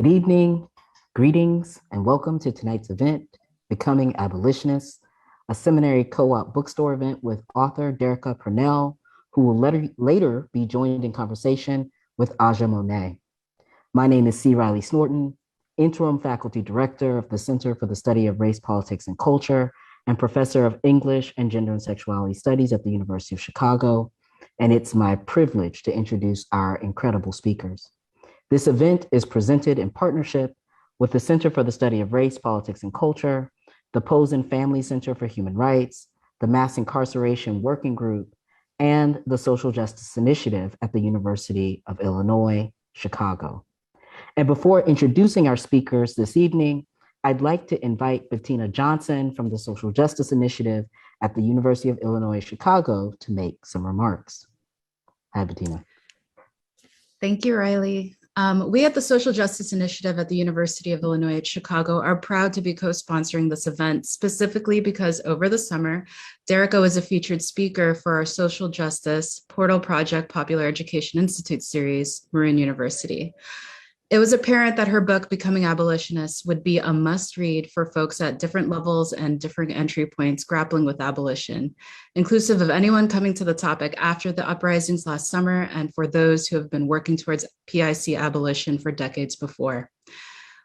Good evening, greetings, and welcome to tonight's event, Becoming Abolitionists, a seminary co-op bookstore event with author Derecka Purnell, who will later be joined in conversation with Aja Monet. My name is C. Riley Snorton, interim faculty director of the Center for the Study of Race, Politics, and Culture, and professor of English and Gender and Sexuality Studies at the University of Chicago. And it's my privilege to introduce our incredible speakers. This event is presented in partnership with the Center for the Study of Race, Politics, and Culture, the Posen Family Center for Human Rights, the Mass Incarceration Working Group, and the Social Justice Initiative at the University of Illinois, Chicago. And before introducing our speakers this evening, I'd like to invite Bettina Johnson from the Social Justice Initiative at the University of Illinois, Chicago to make some remarks. Hi, Bettina. Thank you, Riley. We at the Social Justice Initiative at the University of Illinois at Chicago are proud to be co-sponsoring this event, specifically because over the summer, Derecka was a featured speaker for our Social Justice Portal Project Popular Education Institute series, Marin University. It was apparent that her book, Becoming Abolitionists, would be a must-read for folks at different levels and different entry points grappling with abolition, inclusive of anyone coming to the topic after the uprisings last summer and for those who have been working towards PIC abolition for decades before.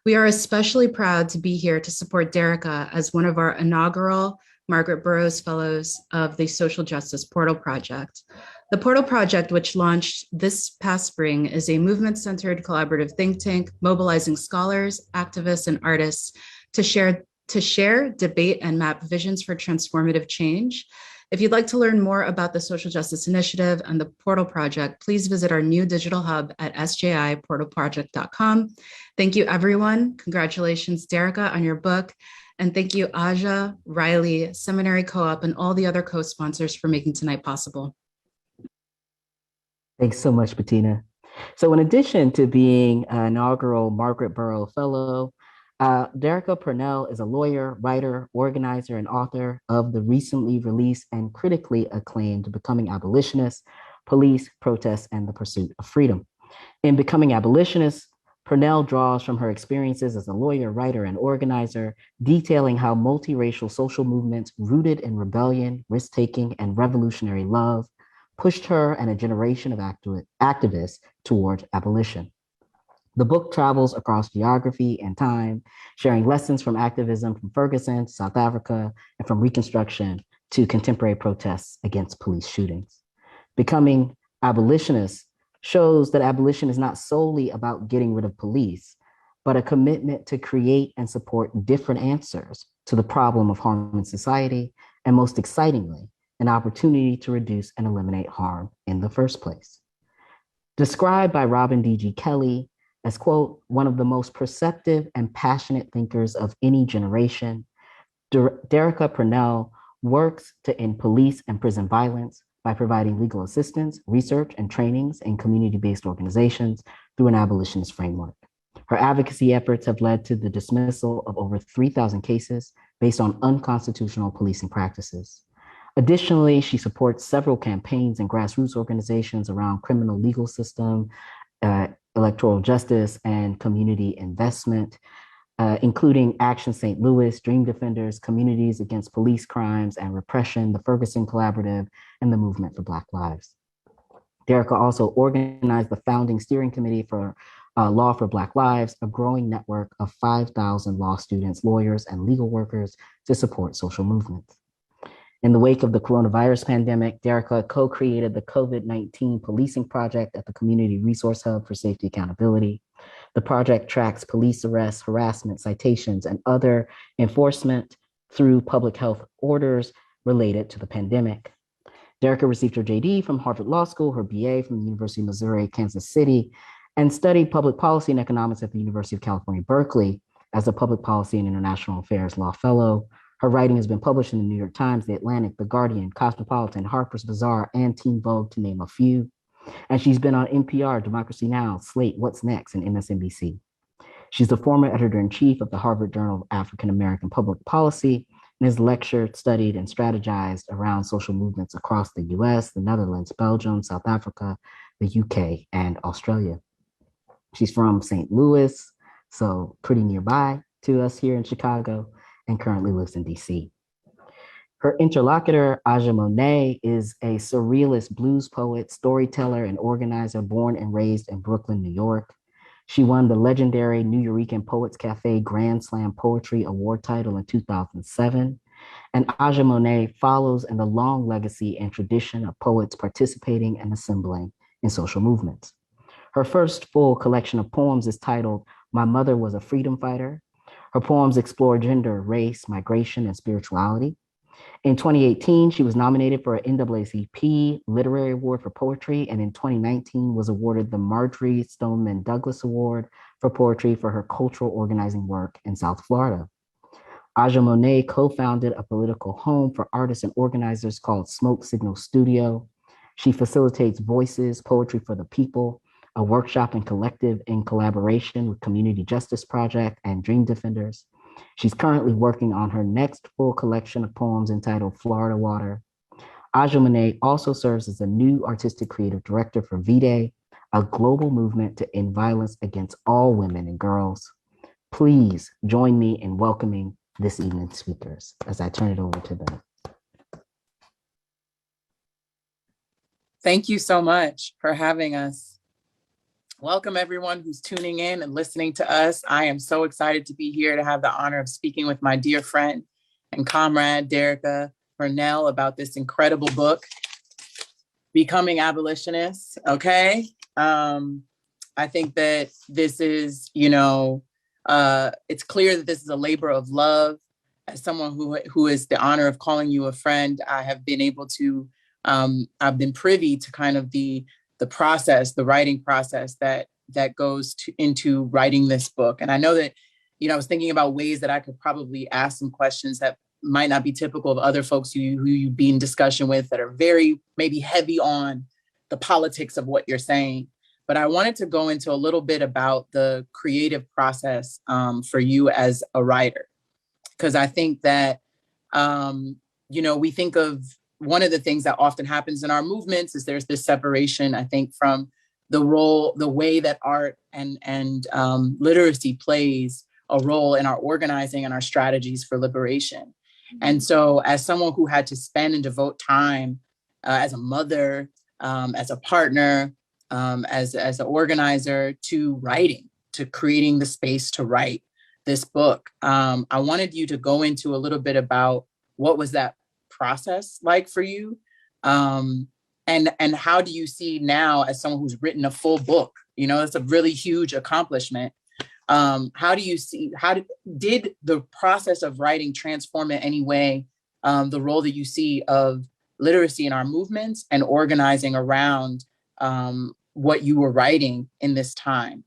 We are especially proud to be here to support Derecka as one of our inaugural Margaret Burroughs Fellows of the Social Justice Portal Project. The Portal Project, which launched this past spring, is a movement-centered collaborative think tank mobilizing scholars, activists, and artists to share, debate, and map visions for transformative change. If you'd like to learn more about the Social Justice Initiative and the Portal Project, please visit our new digital hub at sjiportalproject.com. Thank you, everyone. Congratulations, Derecka, on your book. And thank you, Aja, Riley, Seminary Co-op, and all the other co-sponsors for making tonight possible. Thanks so much, Bettina. So in addition to being an inaugural Margaret Burroughs Fellow, Derecka Purnell is a lawyer, writer, organizer, and author of the recently released and critically acclaimed Becoming Abolitionists, Police, Protests, and the Pursuit of Freedom. In Becoming Abolitionists, Purnell draws from her experiences as a lawyer, writer, and organizer, detailing how multiracial social movements rooted in rebellion, risk-taking, and revolutionary love pushed her and a generation of activists toward abolition. The book travels across geography and time, sharing lessons from activism from Ferguson to South Africa and from Reconstruction to contemporary protests against police shootings. Becoming Abolitionists shows that abolition is not solely about getting rid of police, but a commitment to create and support different answers to the problem of harm in society, and most excitingly, an opportunity to reduce and eliminate harm in the first place. Described by Robin D.G. Kelley as, quote, one of the most perceptive and passionate thinkers of any generation, Derecka Purnell works to end police and prison violence by providing legal assistance, research, and trainings in community-based organizations through an abolitionist framework. Her advocacy efforts have led to the dismissal of over 3,000 cases based on unconstitutional policing practices. Additionally, she supports several campaigns and grassroots organizations around criminal legal system, electoral justice, and community investment, including Action St. Louis, Dream Defenders, Communities Against Police Crimes and Repression, the Ferguson Collaborative, and the Movement for Black Lives. Derecka also organized the founding steering committee for Law for Black Lives, a growing network of 5,000 law students, lawyers, and legal workers to support social movements. In the wake of the coronavirus pandemic, Derecka co-created the COVID-19 Policing Project at the Community Resource Hub for Safety Accountability. The project tracks police arrests, harassment, citations, and other enforcement through public health orders related to the pandemic. Derecka received her JD from Harvard Law School, her BA from the University of Missouri, Kansas City, and studied public policy and economics at the University of California, Berkeley as a public policy and international affairs law fellow. Her writing has been published in the New York Times, The Atlantic, The Guardian, Cosmopolitan, Harper's Bazaar, and Teen Vogue, to name a few. And she's been on NPR, Democracy Now!, Slate, What's Next, and MSNBC. She's the former editor-in-chief of the Harvard Journal of African American Public Policy and has lectured, studied, and strategized around social movements across the US, the Netherlands, Belgium, South Africa, the UK, and Australia. She's from St. Louis, so pretty nearby to us here in Chicago, and currently lives in DC. Her interlocutor, Aja Monet, is a surrealist blues poet, storyteller, and organizer born and raised in Brooklyn, New York. She won the legendary New Eurekan Poets Cafe Grand Slam Poetry Award title in 2007. And Aja Monet follows in the long legacy and tradition of poets participating and assembling in social movements. Her first full collection of poems is titled My Mother Was a Freedom Fighter. Her poems explore gender, race, migration, and spirituality. In 2018, she was nominated for an NAACP Literary Award for Poetry, and in 2019 was awarded the Marjorie Stoneman Douglas Award for Poetry for her cultural organizing work in South Florida. Aja Monet co-founded a political home for artists and organizers called Smoke Signal Studio. She facilitates Voices, Poetry for the People, a workshop and collective in collaboration with Community Justice Project and Dream Defenders. She's currently working on her next full collection of poems entitled Florida Water. Aja Monet also serves as a new artistic creative director for V-Day, a global movement to end violence against all women and girls. Please join me in welcoming this evening's speakers as I turn it over to them. Thank you so much for having us. Welcome everyone who's tuning in and listening to us. I am so excited to be here to have the honor of speaking with my dear friend and comrade, Derecka Purnell, about this incredible book, Becoming Abolitionists, okay? I think that this is, it's clear that this is a labor of love. As someone who is the honor of calling you a friend, I have been able to, I've been privy to kind of the process, the writing process that goes into writing this book. And I know that, I was thinking about ways that I could probably ask some questions that might not be typical of other folks who you'd be in discussion with that are very maybe heavy on the politics of what you're saying. But I wanted to go into a little bit about the creative process for you as a writer, because I think that, we think of one of the things that often happens in our movements is there's this separation, I think, from the way that art and literacy plays a role in our organizing and our strategies for liberation. And so as someone who had to spend and devote time as a mother, as a partner, as an organizer to writing, to creating the space to write this book, I wanted you to go into a little bit about what was that process like for you, and how do you see now as someone who's written a full book? It's a really huge accomplishment. How do you see, did the process of writing transform in any way the role that you see of literacy in our movements and organizing around what you were writing in this time?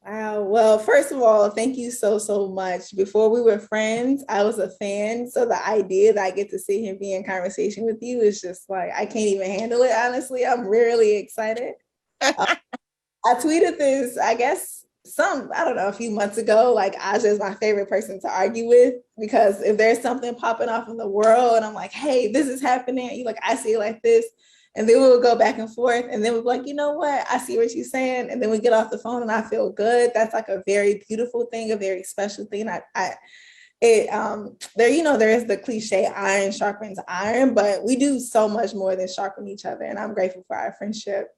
Wow. Well, first of all, thank you so much. Before we were friends, I was a fan. So the idea that I get to sit here and be in conversation with you is just like, I can't even handle it. Honestly, I'm really excited. I tweeted this, I guess, a few months ago, like Aja is my favorite person to argue with, because if there's something popping off in the world and I'm like, hey, this is happening, you like, I see it like this. And then we would go back and forth. And then we'd be like, you know what? I see what you're saying. And then we get off the phone and I feel good. That's like a very beautiful thing, a very special thing. There is the cliche iron sharpens iron, but we do so much more than sharpen each other. And I'm grateful for our friendship.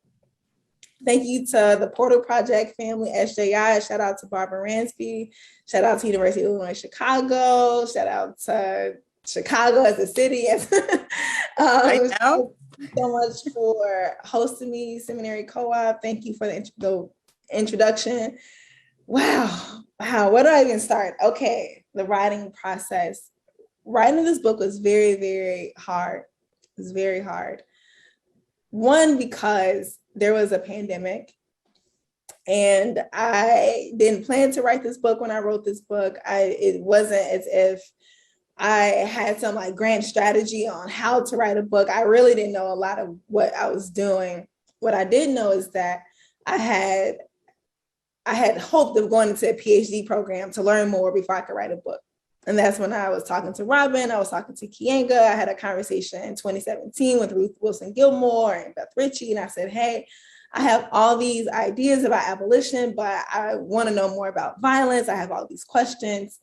Thank you to the Portal Project family, SJI. Shout out to Barbara Ransby. Shout out to University of Illinois, Chicago. Shout out to Chicago as a city. Right now? Thank you so much for hosting me, Seminary Co-op. Thank you for the introduction. Wow. Where do I even start? Okay, the writing process. Writing this book was very, very hard. It was very hard. One, because there was a pandemic and I didn't plan to write this book when I wrote this book. It wasn't as if I had some like grand strategy on how to write a book. I really didn't know a lot of what I was doing. What I did know is that I had hoped of going into a PhD program to learn more before I could write a book. And that's when I was talking to Robin, I was talking to Kianga. I had a conversation in 2017 with Ruth Wilson Gilmore and Beth Ritchie. And I said, hey, I have all these ideas about abolition, but I want to know more about violence. I have all these questions.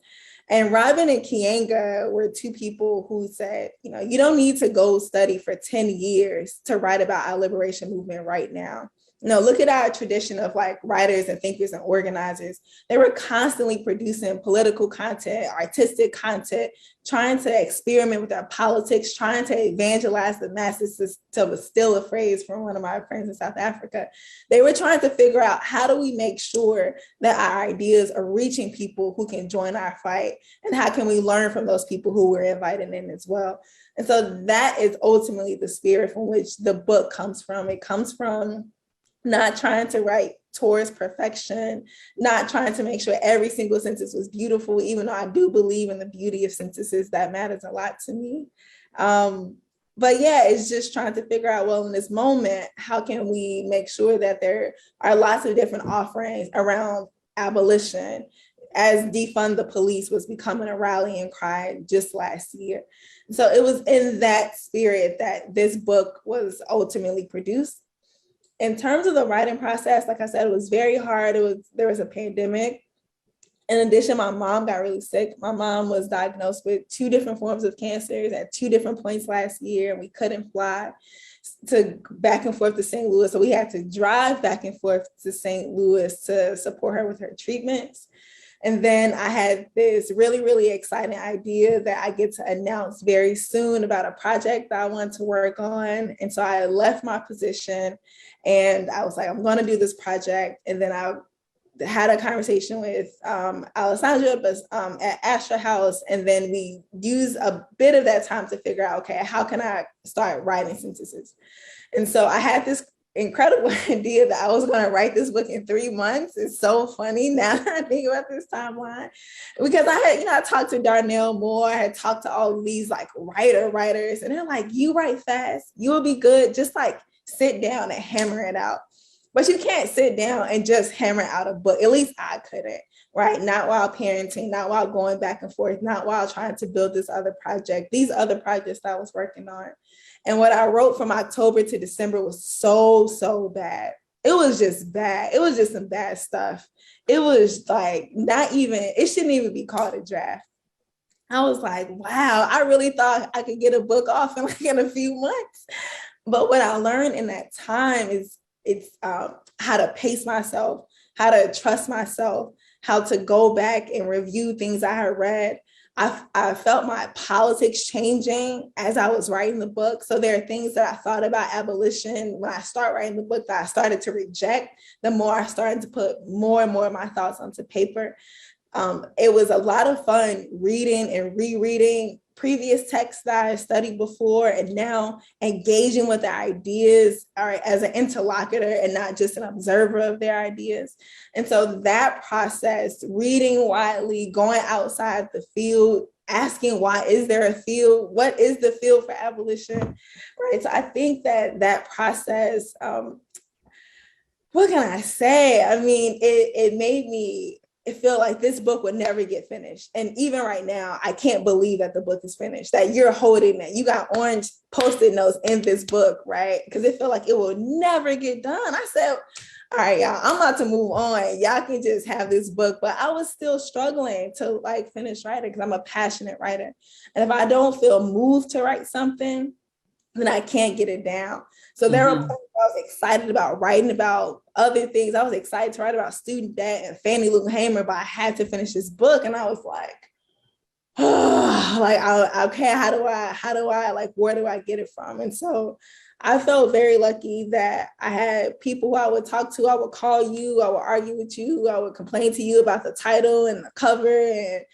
And Robin and Kianga were two people who said, you know, you don't need to go study for 10 years to write about our liberation movement right now. No, look at our tradition of like writers and thinkers and organizers. They were constantly producing political content, artistic content, trying to experiment with our politics, trying to evangelize the masses, to steal a phrase from one of my friends in South Africa. They were trying to figure out, how do we make sure that our ideas are reaching people who can join our fight? And how can we learn from those people who were invited in as well? And so that is ultimately the spirit from which the book comes from. It comes from not trying to write towards perfection, not trying to make sure every single sentence was beautiful, even though I do believe in the beauty of sentences. That matters a lot to me. But yeah, it's just trying to figure out, well, in this moment, how can we make sure that there are lots of different offerings around abolition, as defund the police was becoming a rallying cry just last year. So it was in that spirit that this book was ultimately produced. In terms of the writing process, like I said, it was very hard. There was a pandemic. In addition, my mom got really sick. My mom was diagnosed with 2 different forms of cancers at 2 different points last year, and we couldn't fly back and forth to St. Louis. So we had to drive back and forth to St. Louis to support her with her treatments. And then I had this really, really exciting idea that I get to announce very soon about a project that I want to work on. And so I left my position and I was like, I'm going to do this project. And then I had a conversation with Alessandra at Astra House. And then we used a bit of that time to figure out, okay, how can I start writing sentences? And so I had this incredible idea that I was going to write this book in 3 months. It's so funny now that I think about this timeline, because I talked to Darnell Moore, I had talked to all of these like writers, and they're like, you write fast, you will be good. Just like sit down and hammer it out. But you can't sit down and just hammer out a book. At least I couldn't, right? Not while parenting, not while going back and forth, not while trying to build these other projects that I was working on. And what I wrote from October to December was so bad. It was just bad. It was just some bad stuff. It was like it shouldn't even be called a draft. I was like, wow, I really thought I could get a book off in a few months. But what I learned in that time is how to pace myself, how to trust myself, how to go back and review things I had read. I felt my politics changing as I was writing the book. So there are things that I thought about abolition when I started writing the book that I started to reject, the more I started to put more and more of my thoughts onto paper. It was a lot of fun reading and rereading previous texts that I studied before, and now engaging with the ideas as an interlocutor and not just an observer of their ideas. And so that process, reading widely, going outside the field, asking why is there a field? What is the field for abolition? Right. So I think that process, what can I say? I mean, it made me feel like this book would never get finished. And even right now, I can't believe that the book is finished, that you're holding it. You got orange Post-it notes in this book, right? Because it felt like it will never get done. I said, all right, y'all, I'm about to move on. Y'all can just have this book. But I was still struggling to like finish writing because I'm a passionate writer. And if I don't feel moved to write something, then I can't get it down. So there were points where I was excited about writing about other things. I was excited to write about student debt and Fannie Lou Hamer, but I had to finish this book. And I was like, oh, like, okay, how do I, like, where do I get it from? And so I felt very lucky that I had people who I would talk to. I would call you, I would argue with you, I would complain to you about the title and the cover and,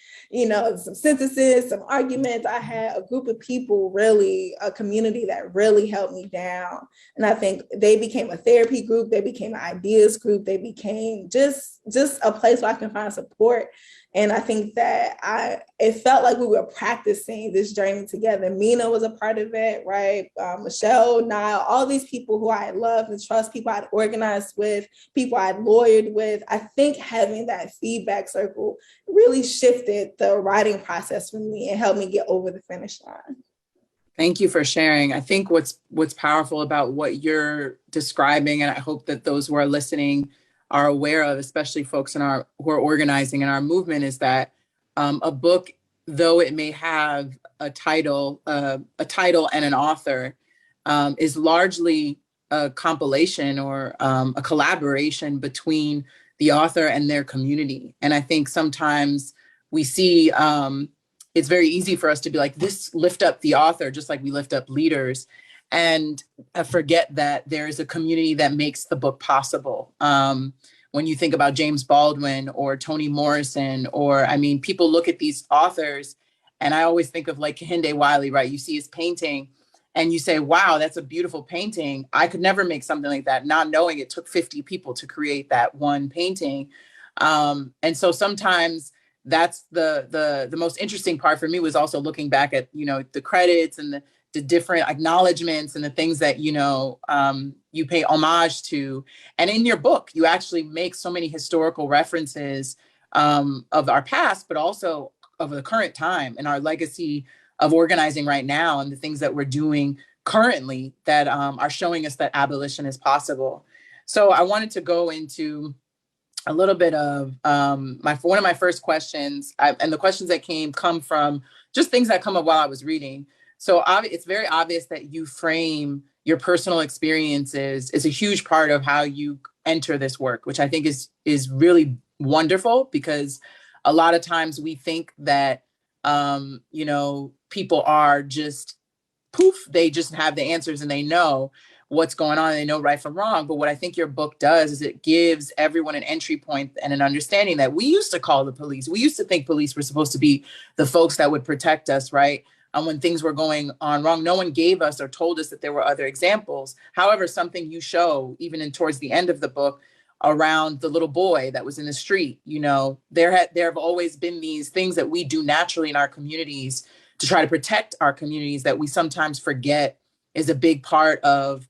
some synthesis, some arguments. I had a group of people, really, a community that really helped me down. And I think they became a therapy group. They became an ideas group. They became just a place where I can find support. And I think that it felt like we were practicing this journey together. Mina was a part of it, right? Michelle, Niall, all these people who I loved and trust, people I'd organized with, people I'd lawyered with. I think having that feedback circle really shifted the writing process for me and helped me get over the finish line. Thank you for sharing. I think what's powerful about what you're describing, and I hope that those who are listening are aware of, especially folks who are organizing in our movement, is that a book, though it may have a title and an author, is largely a compilation or a collaboration between the author and their community. And I think sometimes we see it's very easy for us to be like, this lift up the author, just like we lift up leaders, and forget that there is a community that makes the book possible. When you think about James Baldwin or Toni Morrison, or, I mean, people look at these authors, and I always think of like Kehinde Wiley, right? You see his painting and you say, wow, that's a beautiful painting. I could never make something like that, not knowing it took 50 people to create that one painting. And so sometimes that's the most interesting part for me, was also looking back at, you know, the credits and the different acknowledgments and the things that, you know, you pay homage to. And in your book, you actually make so many historical references of our past, but also of the current time and our legacy of organizing right now, and the things that we're doing currently that are showing us that abolition is possible. So I wanted to go into a little bit of one of my first questions, and the questions that come from just things that come up while I was reading. So it's very obvious that you frame your personal experiences is a huge part of how you enter this work, which I think is really wonderful, because a lot of times we think that you know, people are just poof, they just have the answers and they know what's going on and they know right from wrong. But what I think your book does is it gives everyone an entry point and an understanding that we used to call the police. We used to think police were supposed to be the folks that would protect us, right? When things were going on wrong, no one gave us or told us that there were other examples. However, something you show, even towards the end of the book, around the little boy that was in the street, you know, there have always been these things that we do naturally in our communities to try to protect our communities that we sometimes forget is a big part of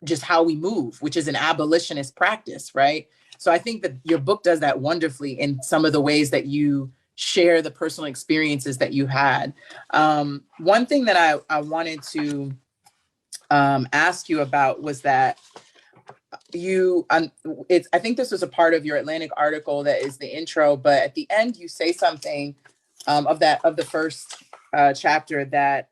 just how we move, which is an abolitionist practice, right? So I think that your book does that wonderfully in some of the ways that you share the personal experiences that you had. One thing that I wanted to ask you about was that I think this was a part of your Atlantic article that is the intro, but at the end you say something of the first chapter that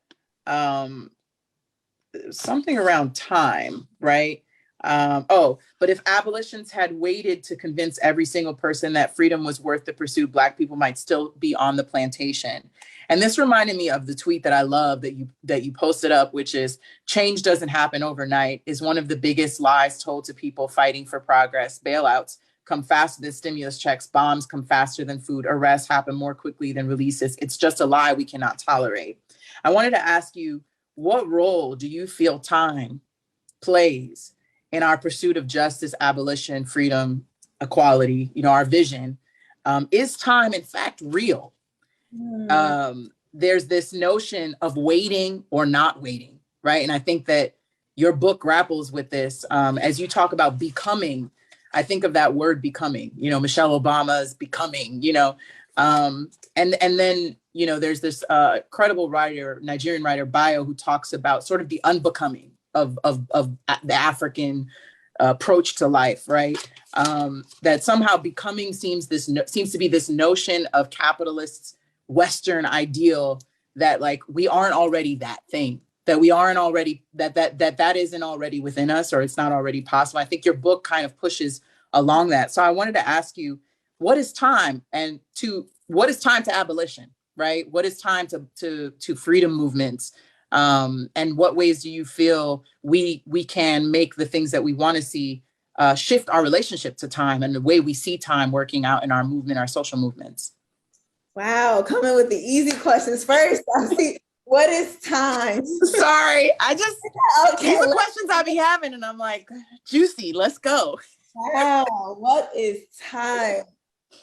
something around time, right? But if abolitions had waited to convince every single person that freedom was worth the pursuit, Black people might still be on the plantation. And this reminded me of the tweet that I love that you posted up, which is, change doesn't happen overnight is one of the biggest lies told to people fighting for progress. Bailouts come faster than stimulus checks. Bombs come faster than food. Arrests happen more quickly than releases. It's just a lie we cannot tolerate. I wanted to ask you, what role do you feel time plays in our pursuit of justice, abolition, freedom, equality, you know, our vision? Is time, in fact, real? There's this notion of waiting or not waiting, right? And I think that your book grapples with this. As you talk about becoming, I think of that word becoming, you know, Michelle Obama's becoming, you know, and then, you know, there's this credible writer, Nigerian writer, Bayo, who talks about sort of the unbecoming of the African approach to life, right? That somehow becoming seems to be this notion of capitalists' Western ideal that, like, we aren't already that thing, that we aren't already, that isn't already within us, or it's not already possible. I think your book kind of pushes along that. So I wanted to ask you, what is time to abolition, right? What is time to freedom movements? And what ways do you feel we can make the things that we want to see shift our relationship to time and the way we see time working out in our movement, our social movements? Wow, coming with the easy questions first. What is time? Sorry, Okay, these are questions I be having, and I'm like, juicy, let's go. Wow, what is time?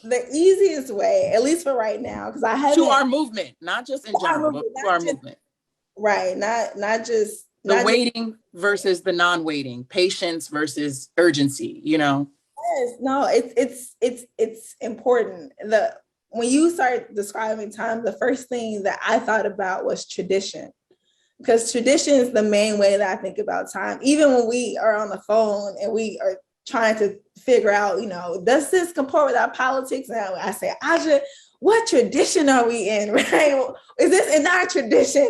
The easiest way, at least for right now, because I haven't, to our movement, not just in general, but to our movement. Right, not just the waiting versus the non-waiting, patience versus urgency, you know. Yes, no, it's important. When you start describing time, the first thing that I thought about was tradition. because tradition is the main way that I think about time. Even when we are on the phone and we are trying to figure out, does this comport with our politics? And I say, Aja, what tradition are we in, right? Is this in our tradition?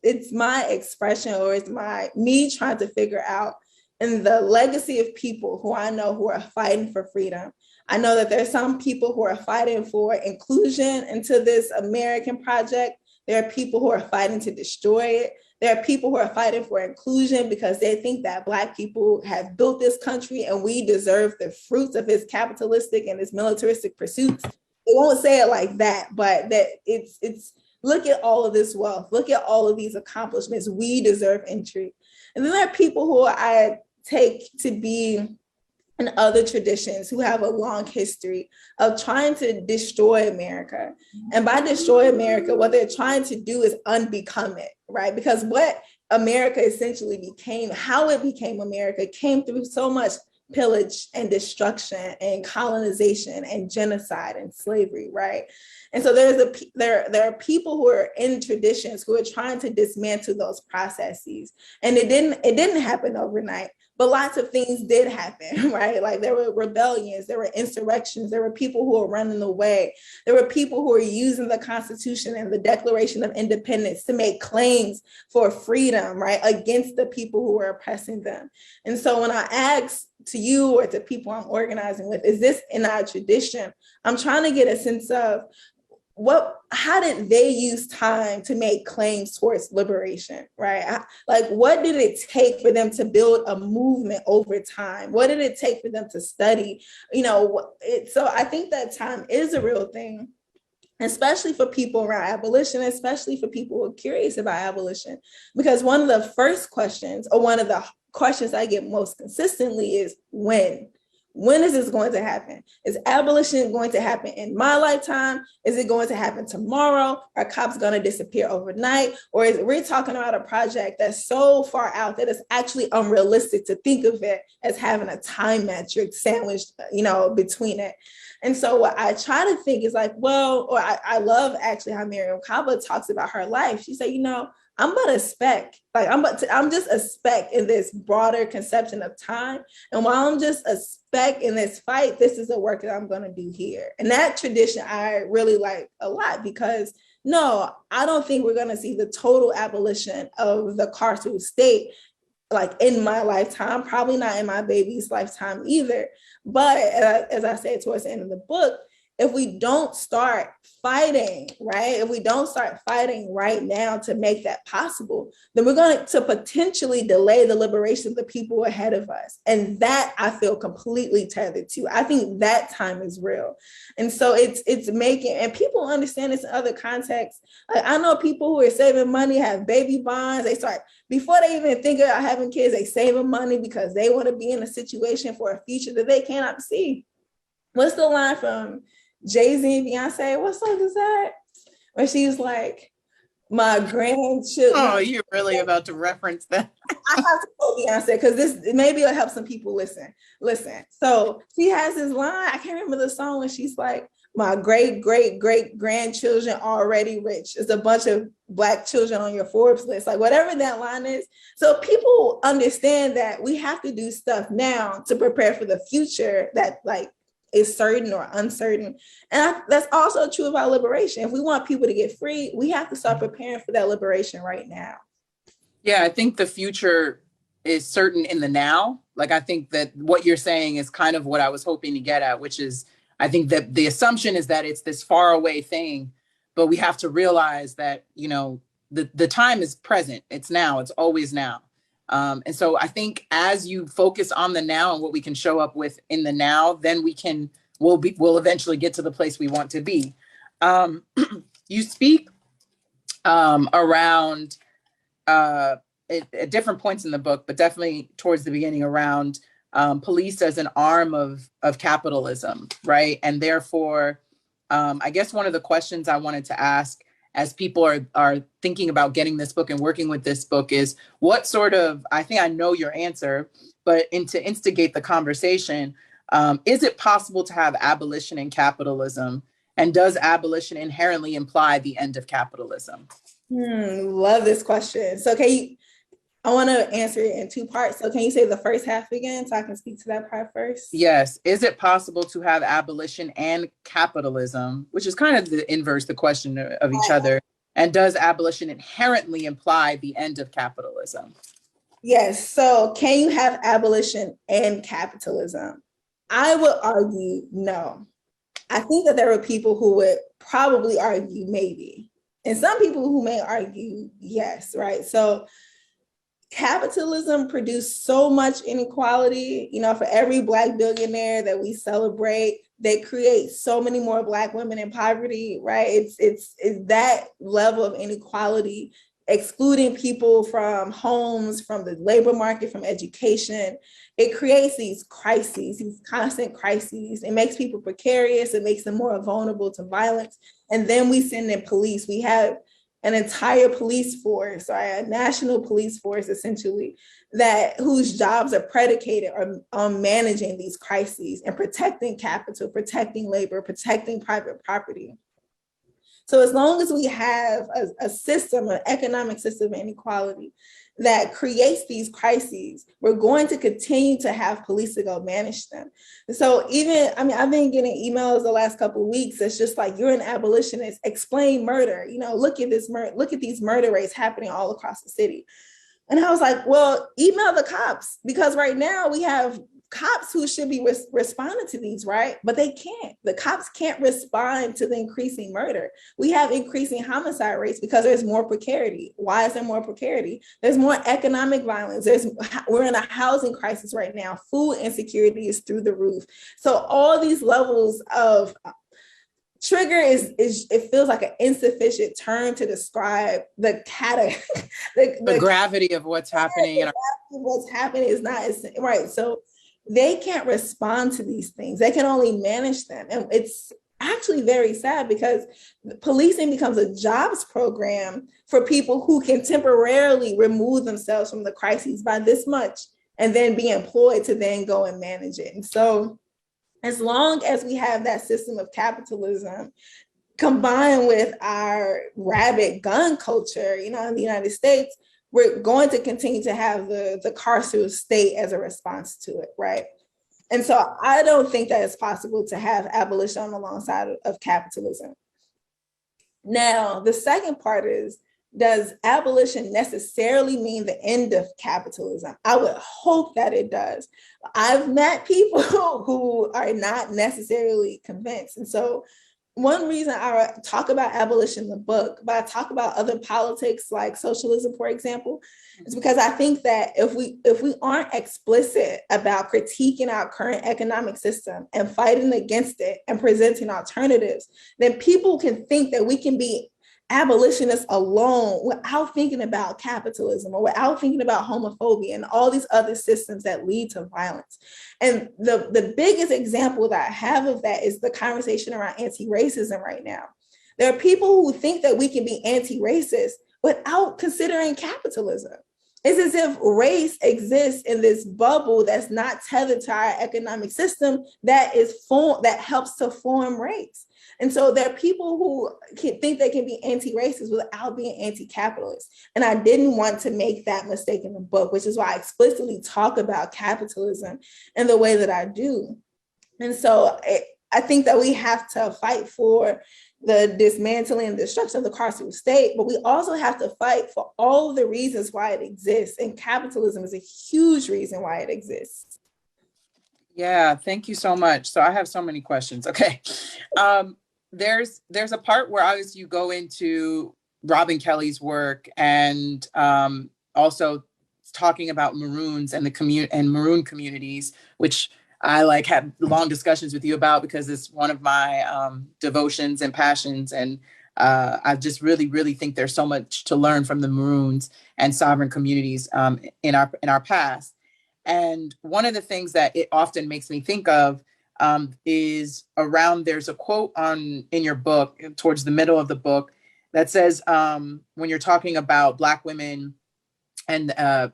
It's my expression, or it's me trying to figure out in the legacy of people who I know who are fighting for freedom. I know that there's some people who are fighting for inclusion into this American project. There are people who are fighting to destroy it. There are people who are fighting for inclusion because they think that Black people have built this country and we deserve the fruits of its capitalistic and its militaristic pursuits. They won't say it like that, but that it's look at all of this wealth, look at all of these accomplishments. We deserve entry. And then there are people who I take to be in other traditions who have a long history of trying to destroy America. And by destroy America, what they're trying to do is unbecome it, right? Because what America essentially became, how it became America, came through so much pillage and destruction and colonization and genocide and slavery, right? And so there are people who are in traditions who are trying to dismantle those processes. And it didn't happen overnight. But lots of things did happen, right? Like there were rebellions, there were insurrections, there were people who were running away. There were people who were using the Constitution and the Declaration of Independence to make claims for freedom, right? Against the people who were oppressing them. And so when I ask to you or to people I'm organizing with, is this in our tradition? I'm trying to get a sense of how did they use time to make claims towards liberation, right? What did it take for them to build a movement over time? What did it take for them to study? So I think that time is a real thing, especially for people around abolition, especially for people who are curious about abolition, because one of the first questions, or one of the questions I get most consistently is when? When is this going to happen? Is abolition going to happen in my lifetime? Is it going to happen tomorrow? Are cops going to disappear overnight? Or we're talking about a project that's so far out that it's actually unrealistic to think of it as having a time metric sandwiched, between it. And so what I try to think is I love actually how Miriam Kaba talks about her life. She said, I'm but a speck. I'm just a speck in this broader conception of time. And while I'm just a speck in this fight, this is the work that I'm going to do here. And that tradition I really like a lot, because no, I don't think we're going to see the total abolition of the carceral state in my lifetime, probably not in my baby's lifetime either. But as I said towards the end of the book, if we don't start fighting, right? If we don't start fighting right now to make that possible, then we're going to potentially delay the liberation of the people ahead of us. And that I feel completely tethered to. I think that time is real. And so it's making, and people understand this in other contexts. I know people who are saving money, have baby bonds. They start, before they even think about having kids, they saving money because they want to be in a situation for a future that they cannot see. What's the line from Jay-Z and Beyonce? What song is that? Where she's like, my grandchildren. Oh, you're really about to reference that. I have to quote Beyonce because maybe it'll help some people listen. So she has this line, I can't remember the song, when she's like, my great grandchildren already rich. It's a bunch of Black children on your Forbes list, whatever that line is. So people understand that we have to do stuff now to prepare for the future that is certain or uncertain. And that's also true about liberation. If we want people to get free, we have to start preparing for that liberation right now. Yeah, I think the future is certain in the now. I think that what you're saying is kind of what I was hoping to get at, which is, I think that the assumption is that it's this far away thing, but we have to realize that, the time is present. It's now, it's always now. And so I think as you focus on the now and what we can show up with in the now, then we'll eventually get to the place we want to be. You speak around at different points in the book, but definitely towards the beginning, around police as an arm of capitalism, right? And therefore, I guess one of the questions I wanted to ask as people are thinking about getting this book and working with this book is, what sort of, I think I know your answer, but to instigate the conversation, is it possible to have abolition in capitalism? And does abolition inherently imply the end of capitalism? Love this question. So I want to answer it in two parts. So can you say the first half again so I can speak to that part first? Yes. Is it possible to have abolition and capitalism, which is kind of the inverse, the question of each other? And does abolition inherently imply the end of capitalism? Yes. So can you have abolition and capitalism? I would argue no. I think that there are people who would probably argue maybe, and some people who may argue yes, right? So capitalism produced so much inequality. For every Black billionaire that we celebrate, they create so many more Black women in poverty, right? It's that level of inequality, excluding people from homes, from the labor market, from education. It creates these crises, these constant crises. It makes people precarious. It makes them more vulnerable to violence. And then we send in police. We have an entire police force, or a national police force, essentially, whose jobs are predicated on managing these crises and protecting capital, protecting labor, protecting private property. So as long as we have a system, an economic system of inequality that creates these crises, we're going to continue to have police to go manage them. So I've been getting emails the last couple of weeks. It's just like, you're an abolitionist, explain murder. Look at these murder rates happening all across the city. And I was like, well, email the cops, because right now we have cops who should be responding to these, right? But they can't. The cops can't respond to the increasing murder. We have increasing homicide rates because there's more precarity. Why is there more precarity? There's more economic violence. We're in a housing crisis right now. Food insecurity is through the roof. So all these levels of trigger is it feels like an insufficient term to describe the gravity of what's happening. What's happening is not right. So they can't respond to these things. They can only manage them. And it's actually very sad, because policing becomes a jobs program for people who can temporarily remove themselves from the crises by this much and then be employed to then go and manage it. And so as long as we have that system of capitalism combined with our rabid gun culture, in the United States, we're going to continue to have the carceral state as a response to it, right? And so I don't think that it's possible to have abolition on the long side of capitalism. Now, the second part is, does abolition necessarily mean the end of capitalism? I would hope that it does. I've met people who are not necessarily convinced. And so one reason I talk about abolition in the book, but I talk about other politics like socialism, for example, is because I think that if we aren't explicit about critiquing our current economic system and fighting against it and presenting alternatives, then people can think that we can be abolitionists alone without thinking about capitalism or without thinking about homophobia and all these other systems that lead to violence. And the biggest example that I have of that is the conversation around anti-racism right now. There are people who think that we can be anti-racist without considering capitalism. It's as if race exists in this bubble that's not tethered to our economic system that helps to form race. And so there are people who think they can be anti-racist without being anti-capitalist. And I didn't want to make that mistake in the book, which is why I explicitly talk about capitalism in the way that I do. And so I think that we have to fight for the dismantling and destruction of the carceral state, but we also have to fight for all of the reasons why it exists. And capitalism is a huge reason why it exists. Yeah, thank you so much. So I have so many questions. Okay. There's a part where obviously you go into Robin Kelly's work and also talking about Maroons and and Maroon communities, which I had long discussions with you about because it's one of my devotions and passions. And I just really, really think there's so much to learn from the Maroons and sovereign communities in our past. And one of the things that it often makes me think of is around, there's a quote in your book towards the middle of the book that says, when you're talking about Black women and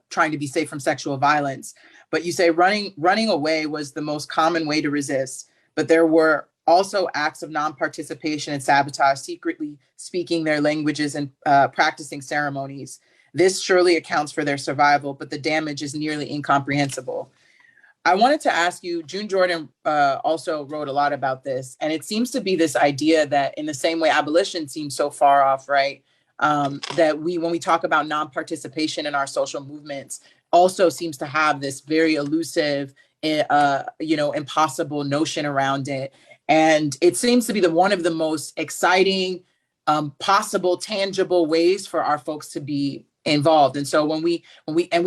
trying to be safe from sexual violence, but you say running away was the most common way to resist, but there were also acts of non-participation and sabotage, secretly speaking their languages and practicing ceremonies. This surely accounts for their survival, but the damage is nearly incomprehensible. I wanted to ask you, June Jordan also wrote a lot about this, and it seems to be this idea that in the same way abolition seems so far off, right? That when we talk about non-participation in our social movements, also seems to have this very elusive, impossible notion around it. And it seems to be one of the most exciting, possible, tangible ways for our folks to be involved. And so when we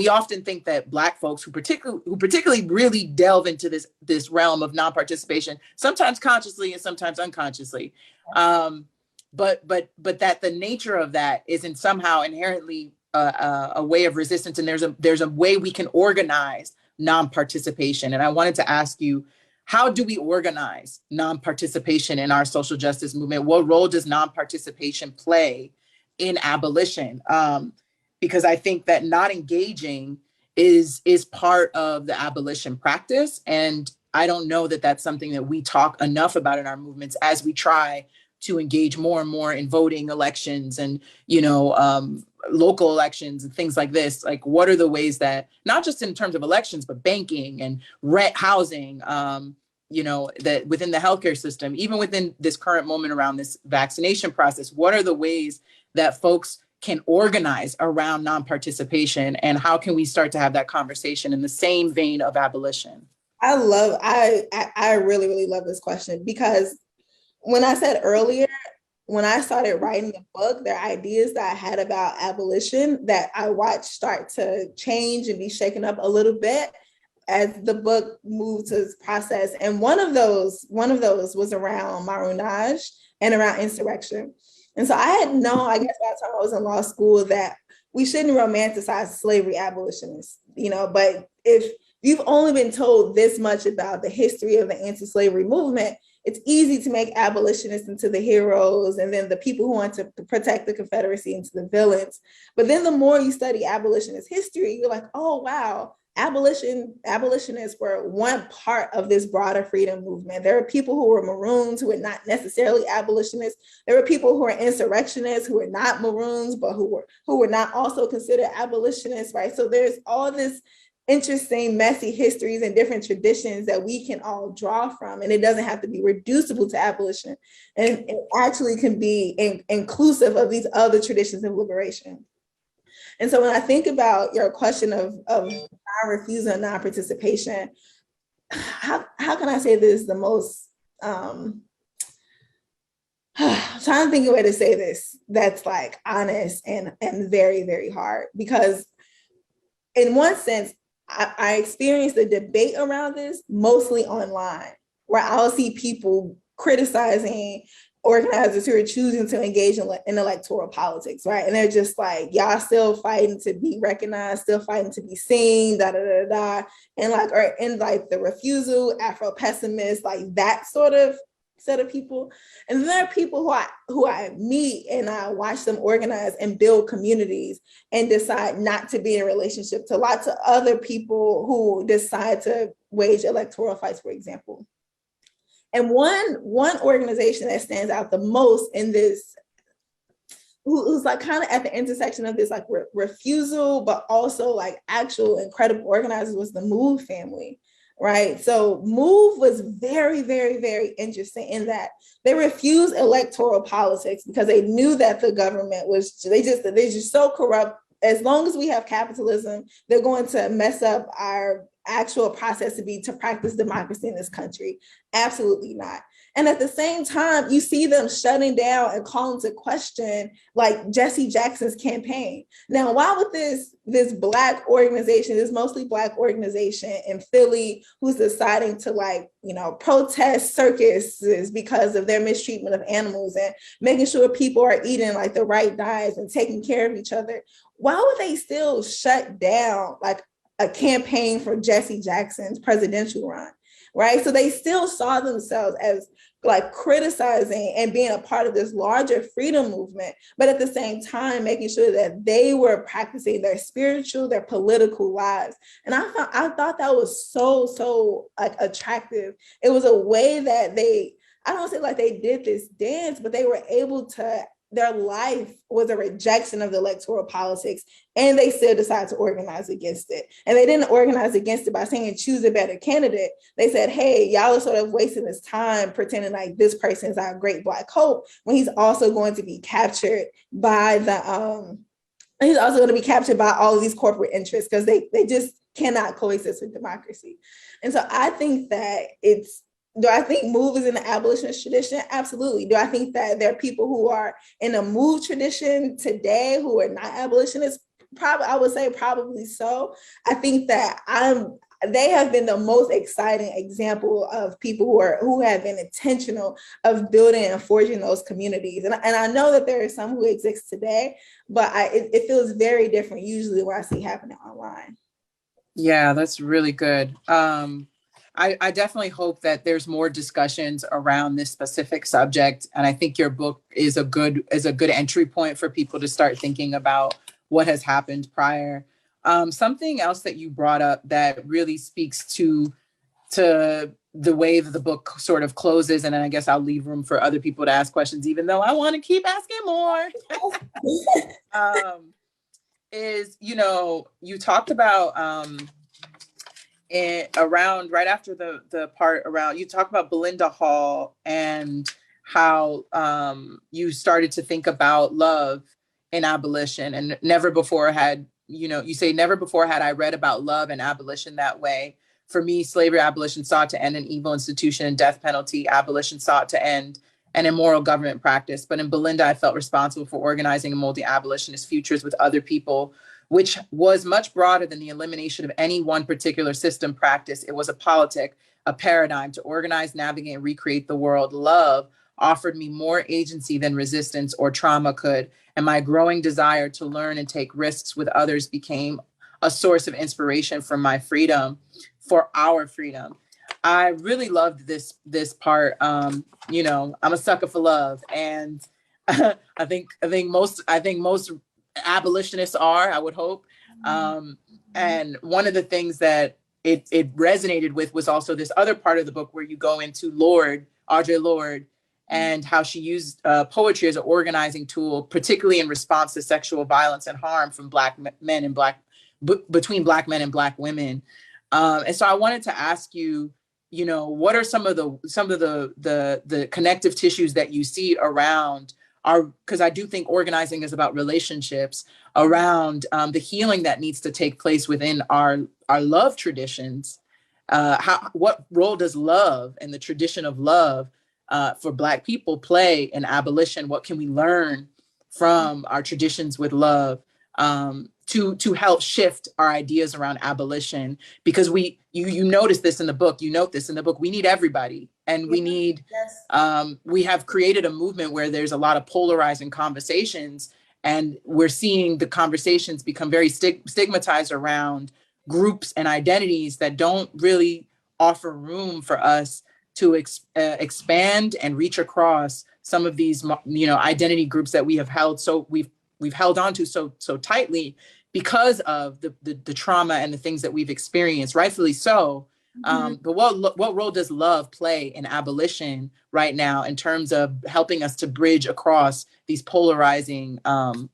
often think that Black folks who particularly really delve into this realm of non-participation, sometimes consciously and sometimes unconsciously, but that the nature of that isn't somehow inherently a way of resistance, and there's a way we can organize non-participation. And I wanted to ask you, how do we organize non-participation in our social justice movement? What role does non-participation play in abolition? Because I think that not engaging is part of the abolition practice. And I don't know that that's something that we talk enough about in our movements as we try to engage more and more in voting, elections, and, local elections and things like this. Like, what are the ways that, not just in terms of elections, but banking and rent, housing, that within the healthcare system, even within this current moment around this vaccination process, what are the ways that folks can organize around non-participation, and how can we start to have that conversation in the same vein of abolition? I really, really love this question, because when I said earlier, when I started writing the book, there are ideas that I had about abolition that I watched start to change and be shaken up a little bit as the book moved to its process. And one of those was around Marronage and around insurrection. And so I had known, I guess by the time I was in law school, that we shouldn't romanticize slavery abolitionists, but if you've only been told this much about the history of the anti-slavery movement, it's easy to make abolitionists into the heroes, and then the people who want to protect the Confederacy into the villains. But then the more you study abolitionist history, you're like, oh, wow, abolitionists were one part of this broader freedom movement. There are people who were Maroons who were not necessarily abolitionists. There were people who were insurrectionists who were not Maroons, but who were not also considered abolitionists, right? So there's all this interesting, messy histories and different traditions that we can all draw from. And it doesn't have to be reducible to abolition. And it actually can be inclusive of these other traditions of liberation. And so when I think about your question of non-refusal and non-participation, how can I say this the most, I'm trying to think of a way to say this that's like honest and very, very hard, because in one sense, I experienced the debate around this mostly online, where I'll see people criticizing organizers who are choosing to engage in electoral politics, right? And they're just like, y'all still fighting to be recognized, still fighting to be seen, da da da da, and the refusal, Afro pessimists, like that sort of set of people. And then there are people who I meet and I watch them organize and build communities and decide not to be in a relationship to lots of other people who decide to wage electoral fights, for example. And one organization that stands out the most in this, who's like kind of at the intersection of this like refusal, but also like actual incredible organizers, was the Move family. Right. So Move was very, very, very interesting in that they refused electoral politics because they knew that the government was, they're just so corrupt. As long as we have capitalism, they're going to mess up our actual process to practice democracy in this country. Absolutely not. And at the same time, you see them shutting down and calling to question like Jesse Jackson's campaign. Now, why would this Black organization, this mostly Black organization in Philly, who's deciding to protest circuses because of their mistreatment of animals and making sure people are eating like the right diets and taking care of each other, why would they still shut down like a campaign for Jesse Jackson's presidential run? Right. So they still saw themselves as like criticizing and being a part of this larger freedom movement, but at the same time, making sure that they were practicing their spiritual, their political lives. And I thought that was so like attractive. It was a way that I don't say like they did this dance, but they were able to, their life was a rejection of the electoral politics, and they still decided to organize against it. And they didn't organize against it by saying choose a better candidate. They said, hey, y'all are sort of wasting this time pretending like this person is our great Black hope, when he's also going to be captured by the, he's also going to be captured by all of these corporate interests, because they just cannot coexist with democracy. And so I think that do I think MOVE is in the abolitionist tradition? Absolutely. Do I think that there are people who are in the MOVE tradition today who are not abolitionists? Probably, I would say probably so. I think that they have been the most exciting example of people who have been intentional of building and forging those communities. And I know that there are some who exist today, but it feels very different usually what I see happening online. Yeah, that's really good. I definitely hope that there's more discussions around this specific subject. And I think your book is a good entry point for people to start thinking about what has happened prior. Something else that you brought up that really speaks to the way that the book sort of closes, and then I guess I'll leave room for other people to ask questions, even though I want to keep asking more, is, you talked about around right after the part around, you talk about Belinda Hall and how you started to think about love in abolition, and never before had, you say never before had I read about love and abolition that way. For me, slavery abolition sought to end an evil institution and death penalty. Abolition sought to end an immoral government practice. But in Belinda, I felt responsible for organizing and molding abolitionist futures with other people, which was much broader than the elimination of any one particular system practice. It was a politic, a paradigm to organize, navigate, and recreate the world. Love offered me more agency than resistance or trauma could, and my growing desire to learn and take risks with others became a source of inspiration for my freedom, for our freedom. I really loved this part. I'm a sucker for love, and I think most abolitionists are, I would hope. And one of the things that it resonated with was also this other part of the book where you go into Audre Lorde, and how she used poetry as an organizing tool, particularly in response to sexual violence and harm from Black men and between Black men and Black women. And so I wanted to ask you, what are some of the connective tissues that you see around because I do think organizing is about relationships, around the healing that needs to take place within our love traditions. What role does love and the tradition of love for Black people play in abolition? What can we learn from our traditions with love to help shift our ideas around abolition? Because you notice this in the book, you note this in the book, we need everybody. And we need, we have created a movement where there's a lot of polarizing conversations, and we're seeing the conversations become very stigmatized around groups and identities that don't really offer room for us to expand and reach across some of these, identity groups that we have held we've held on to so tightly because of the trauma and the things that we've experienced, rightfully so. But what role does love play in abolition right now in terms of helping us to bridge across these polarizing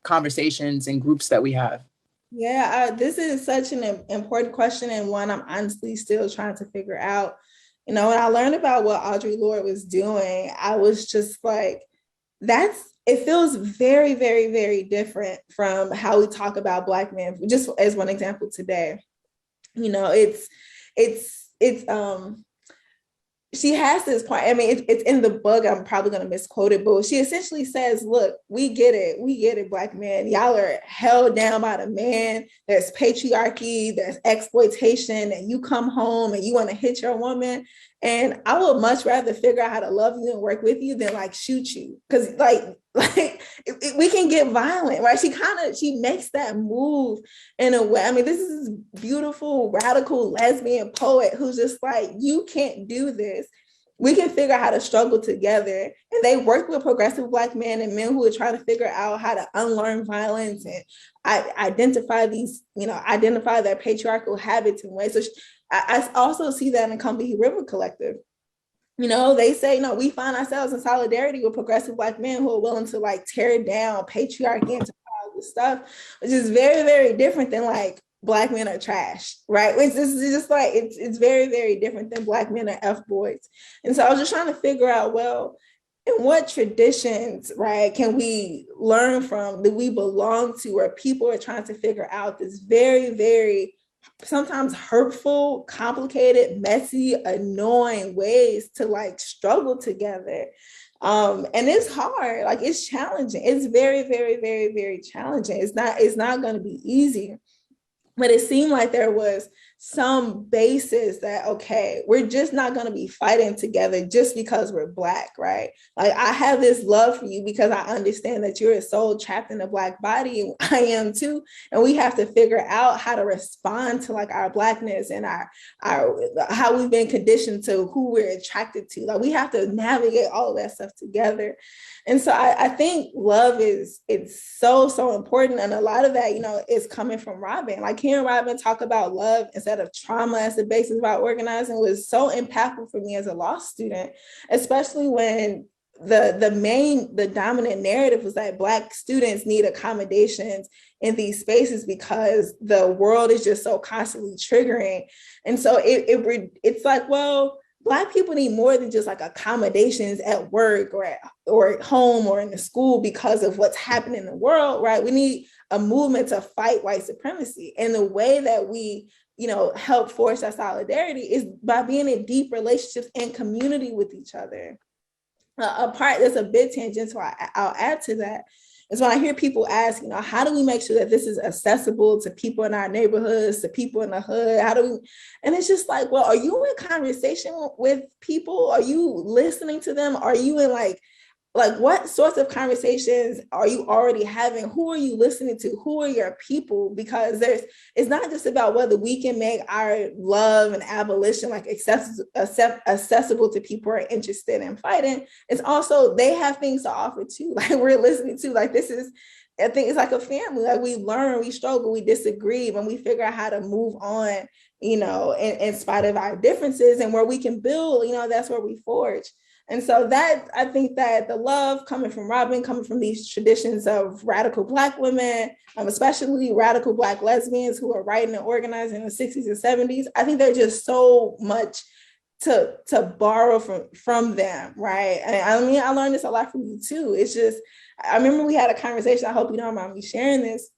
conversations and groups that we have? Yeah, this is such an important question, and one I'm honestly still trying to figure out. When I learned about what Audre Lorde was doing, I was just like, it feels very, very, very different from how we talk about Black men. Just as one example today, she has this point. I mean, it's in the book. I'm probably going to misquote it, but she essentially says, look, we get it, Black men. Y'all are held down by the man. There's patriarchy, there's exploitation, and you come home and you want to hit your woman. And I would much rather figure out how to love you and work with you than shoot you. Because we can get violent, right? She makes that move in a way. I mean, this is this beautiful, radical lesbian poet who's just like, you can't do this. We can figure out how to struggle together. And they work with progressive Black men and men who are trying to figure out how to unlearn violence and identify their patriarchal habits and ways. So I also see that in Combahee River Collective. they say, we find ourselves in solidarity with progressive Black men who are willing to like tear down patriarchy and all this stuff, which is very, very different than like Black men are trash, right? Which is just like, it's very, very different than Black men are F-boys. And so I was just trying to figure out, well, in what traditions, right, can we learn from, that we belong to, where people are trying to figure out this very, very sometimes hurtful, complicated, messy, annoying ways to like struggle together. And it's hard, like it's challenging. It's very, very, very, very challenging. It's not going to be easy. But it seemed like there was some basis that, okay, we're just not going to be fighting together just because we're Black, right? Like I have this love for you because I understand that you're a soul trapped in a Black body. I am too. And we have to figure out how to respond to like our Blackness and our how we've been conditioned to who we're attracted to. Like we have to navigate all of that stuff together. And so I think love it's so important. And a lot of that, is coming from Robin. Like hearing Robin talk about love instead of trauma as the basis of our organizing was so impactful for me as a law student, especially when the dominant narrative was that Black students need accommodations in these spaces because the world is just so constantly triggering. And so it's like, well, Black people need more than just like accommodations at work or at home or in the school because of what's happening in the world, right? We need a movement to fight white supremacy. And the way that we, help force that solidarity is by being in deep relationships and community with each other. A part that's a bit tangential, I'll add to that, is when I hear people ask, how do we make sure that this is accessible to people in our neighborhoods, to people in the hood? And it's just like, well, are you in conversation with people? Are you listening to them? Are you in like what sorts of conversations are you already having? Who are you listening to? Who are your people? Because it's not just about whether we can make our love and abolition like accessible to people who are interested in fighting. It's also, they have things to offer too. Like we're listening to, like I think it's like a family. Like we learn, we struggle, we disagree, but we figure out how to move on, in spite of our differences, and where we can build, that's where we forge. And so that, I think that the love coming from Robin, coming from these traditions of radical Black women, especially radical Black lesbians who are writing and organizing in the 60s and 70s, I think there's just so much to borrow from them, right? And I learned this a lot from you too. It's just, I remember we had a conversation, I hope you don't mind me sharing this.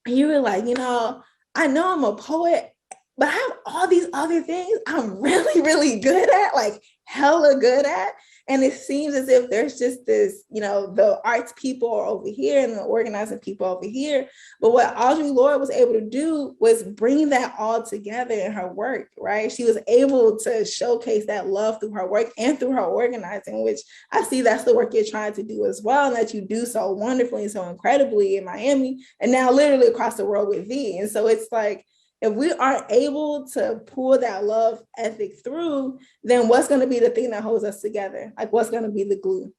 And you were like, I know I'm a poet, but I have all these other things I'm really, really good at, like hella good at. And it seems as if there's just this, the arts people are over here and the organizing people over here. But what Audre Lorde was able to do was bring that all together in her work, right? She was able to showcase that love through her work and through her organizing, which I see that's the work you're trying to do as well, and that you do so wonderfully and so incredibly in Miami, and now literally across the world with V. And so it's like, if we aren't able to pull that love ethic through, then what's going to be the thing that holds us together? Like what's going to be the glue?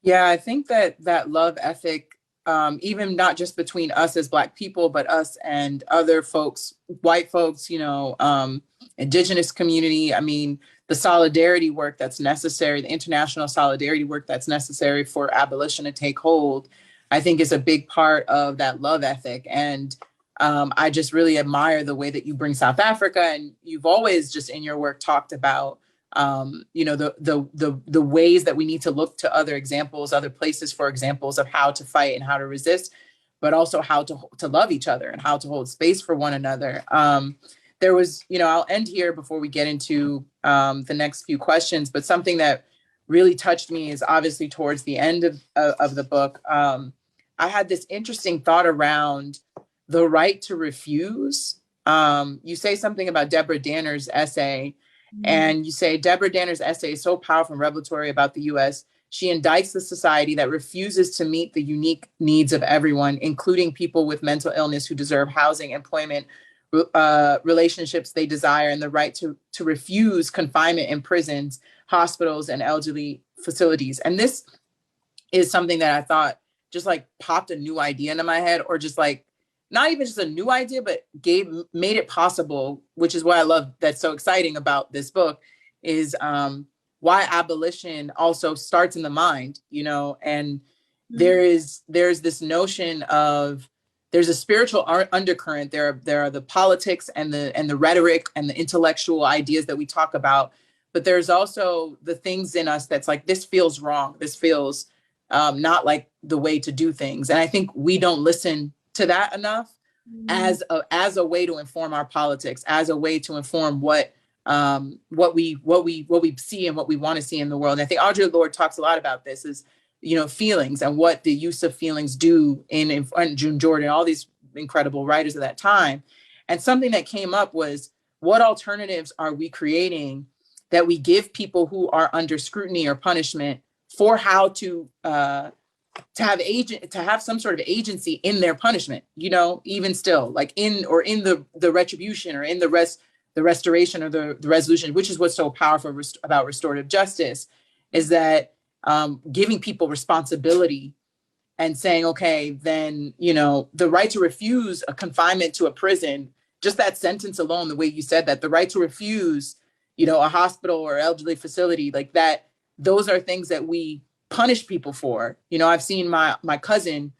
Yeah, I think that love ethic, even not just between us as Black people, but us and other folks, white folks, indigenous community. I mean, the solidarity work that's necessary, the international solidarity work that's necessary for abolition to take hold, I think is a big part of that love ethic. And I just really admire the way that you bring South Africa, and you've always just in your work talked about, the ways that we need to look to other examples, other places for examples of how to fight and how to resist, but also how to love each other and how to hold space for one another. There was, I'll end here before we get into the next few questions, but something that really touched me is obviously towards the end of the book. I had this interesting thought around the right to refuse. You say something about Deborah Danner's essay, and you say Deborah Danner's essay is so powerful and revelatory about the US. She indicts the society that refuses to meet the unique needs of everyone, including people with mental illness who deserve housing, employment, relationships they desire, and the right to refuse confinement in prisons, hospitals, and elderly facilities. And this is something that I thought just like popped a new idea into my head, or just like, not even just a new idea, but made it possible, which is what I love that's so exciting about this book, is why abolition also starts in the mind, you know, and there's this notion of, there's a spiritual undercurrent. There are the politics and the rhetoric and the intellectual ideas that we talk about, but there's also the things in us that's like, this feels wrong. This feels not like the way to do things. And I think we don't listen to that enough as a way to inform our politics, as a way to inform what we see and what we want to see in the world. And I think Audre Lorde talks a lot about this, is, you know, feelings and what the use of feelings do in June Jordan, all these incredible writers of that time. And something that came up was, what alternatives are we creating that we give people who are under scrutiny or punishment for how to have some sort of agency in their punishment, you know, even still, like in the retribution, or in the restoration, or the resolution, which is what's so powerful about restorative justice, is that giving people responsibility and saying, okay, then, you know, the right to refuse a confinement to a prison, just that sentence alone, the way you said that, the right to refuse, you know, a hospital or elderly facility, like that, those are things that we punish people for. You know, I've seen my cousin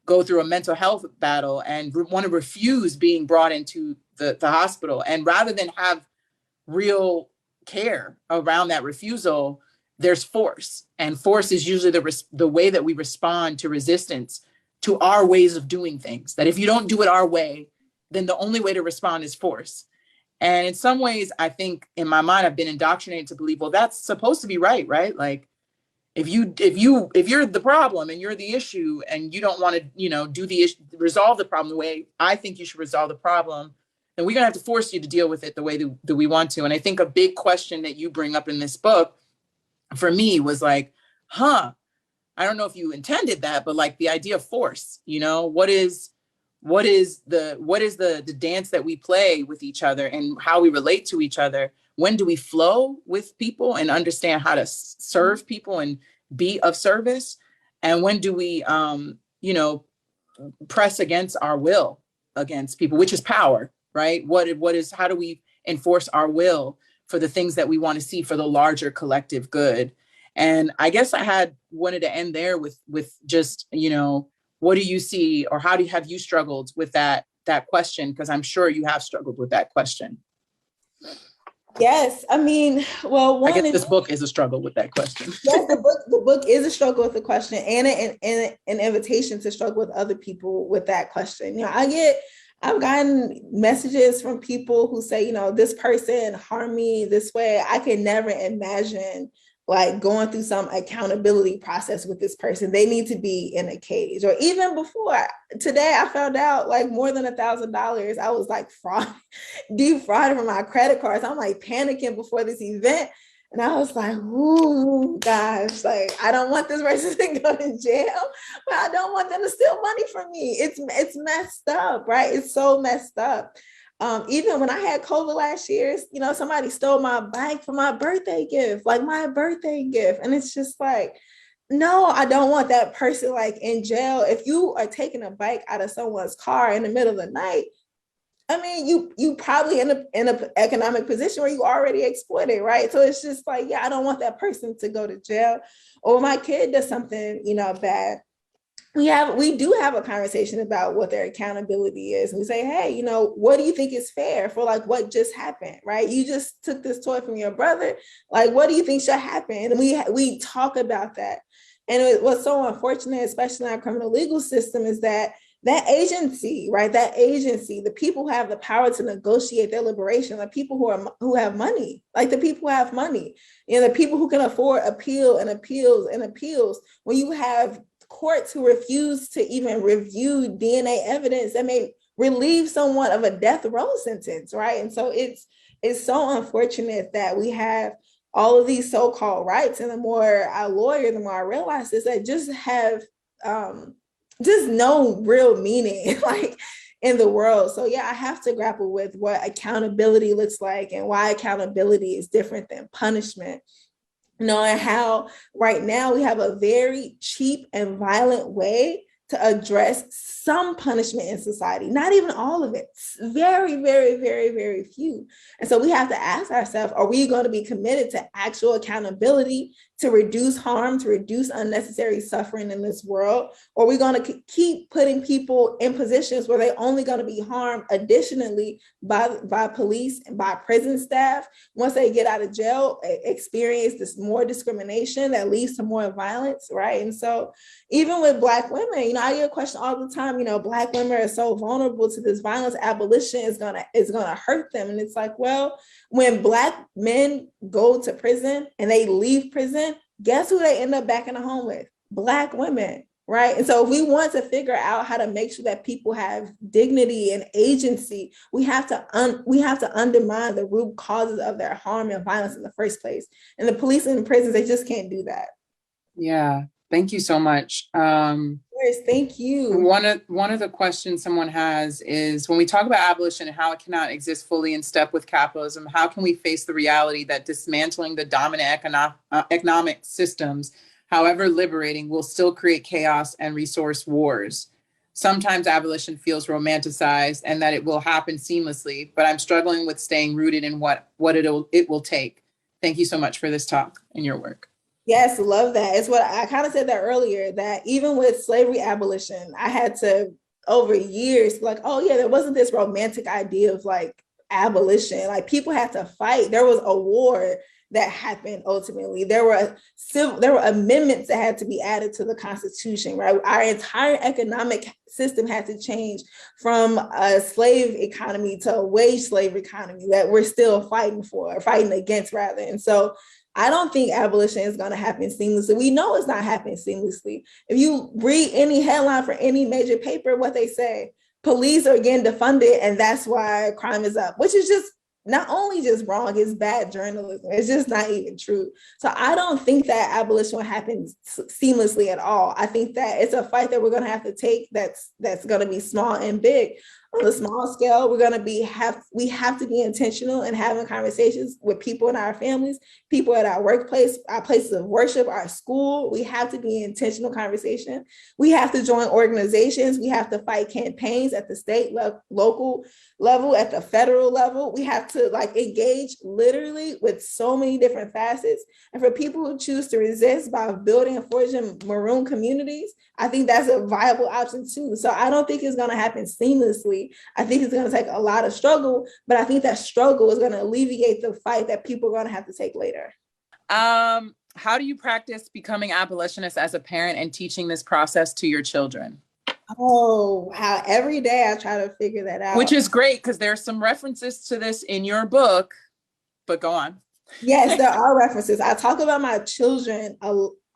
go through a mental health battle and want to refuse being brought into the hospital. And rather than have real care around that refusal, there's force. And force is usually the way that we respond to resistance to our ways of doing things. That if you don't do it our way, then the only way to respond is force. And in some ways, I think in my mind, I've been indoctrinated to believe, well, that's supposed to be right? Like, if you're the problem and you're the issue, and you don't want to, you know, resolve the problem the way I think you should resolve the problem, then we're gonna have to force you to deal with it the way that we want to. And I think a big question that you bring up in this book for me was like, I don't know if you intended that, but like the idea of force, you know, what is the dance that we play with each other and how we relate to each other? When do we flow with people and understand how to serve people and be of service? And when do we, you know, press against our will against people, which is power, right? How do we enforce our will for the things that we want to see for the larger collective good? And I guess I wanted to end there with just, you know, what do you see, or have you struggled with that question? Because I'm sure you have struggled with that question. Yes, I mean, well, I guess this book is a struggle with that question. Yes, the book is a struggle with the question, and an invitation to struggle with other people with that question. You know, I've gotten messages from people who say, you know, this person harmed me this way. I can never imagine like going through some accountability process with this person. They need to be in a cage. Or even before today, I found out like more than $1,000. I was like defrauded from my credit cards. I'm like panicking before this event. And I was like, ooh, gosh, like, I don't want this person to go to jail, but I don't want them to steal money from me. It's messed up, right? It's so messed up. Even when I had COVID last year, you know, somebody stole my bike for my birthday gift, like my birthday gift. And it's just like, no, I don't want that person like in jail. If you are taking a bike out of someone's car in the middle of the night, I mean, you probably in an economic position where you already exploited, right? So it's just like, yeah, I don't want that person to go to jail. Or my kid does something, you know, bad. We do have a conversation about what their accountability is. And we say, hey, you know, what do you think is fair for like what just happened, right? You just took this toy from your brother. Like, what do you think should happen? And we talk about that. And what's so unfortunate, especially in our criminal legal system, is that agency, right? That agency, the people who have the power to negotiate their liberation, the people who have money, like the people who have money, you know, the people who can afford appeals. When you have courts who refuse to even review DNA evidence that may relieve someone of a death row sentence, right? And so it's so unfortunate that we have all of these so-called rights, and the more I lawyer, the more I realize this, that just have just no real meaning like in the world. So yeah, I have to grapple with what accountability looks like and why accountability is different than punishment. Knowing how right now we have a very cheap and violent way to address some punishment in society, not even all of it, very, very, very, very few. And so we have to ask ourselves, are we going to be committed to actual accountability to reduce harm, to reduce unnecessary suffering in this world? Or are we going to keep putting people in positions where they're only going to be harmed additionally by police and by prison staff once they get out of jail, experience this more discrimination that leads to more violence, right? And so even with Black women, I get a question all the time, Black women are so vulnerable to this violence, abolition is gonna hurt them. And it's like, well, when Black men go to prison and they leave prison, guess who they end up back in the home with? Black women, right? And so if we want to figure out how to make sure that people have dignity and agency, we have to undermine the root causes of their harm and violence in the first place. And the police and the prisons, they just can't do that. Yeah. Thank you so much. Yes, thank you. One of the questions someone has is, when we talk about abolition and how it cannot exist fully in step with capitalism, how can we face the reality that dismantling the dominant economic systems, however liberating, will still create chaos and resource wars? Sometimes abolition feels romanticized and that it will happen seamlessly, but I'm struggling with staying rooted in what it will take. Thank you so much for this talk and your work. Yes, love that. It's what I kind of said that earlier, that even with slavery abolition, I had to, over years, like, oh yeah, there wasn't this romantic idea of like abolition. Like people had to fight. There was a war that happened ultimately. There were amendments that had to be added to the Constitution, right? Our entire economic system had to change from a slave economy to a wage slave economy that we're still fighting against rather. And so I don't think abolition is going to happen seamlessly. We know it's not happening seamlessly. If you read any headline for any major paper, what they say, police are getting defunded and that's why crime is up, which is just not only just wrong, it's bad journalism. It's just not even true. So I don't think that abolition will happen seamlessly at all. I think that it's a fight that we're going to have to take that's going to be small and big. On the small scale, we have to be intentional in having conversations with people in our families, people at our workplace, our places of worship, our school. We have to be in intentional conversation. We have to join organizations. We have to fight campaigns at the state, local level, at the federal level. We have to engage literally with so many different facets. And for people who choose to resist by building and forging maroon communities, I think that's a viable option too. So I don't think it's going to happen seamlessly. I think it's going to take a lot of struggle, but I think that struggle is going to alleviate the fight that people are going to have to take later. How do you practice becoming abolitionist as a parent and teaching this process to your children? Oh, wow. Every day I try to figure that out. Which is great because there's some references to this in your book, but go on. Yes, there are references. I talk about my children,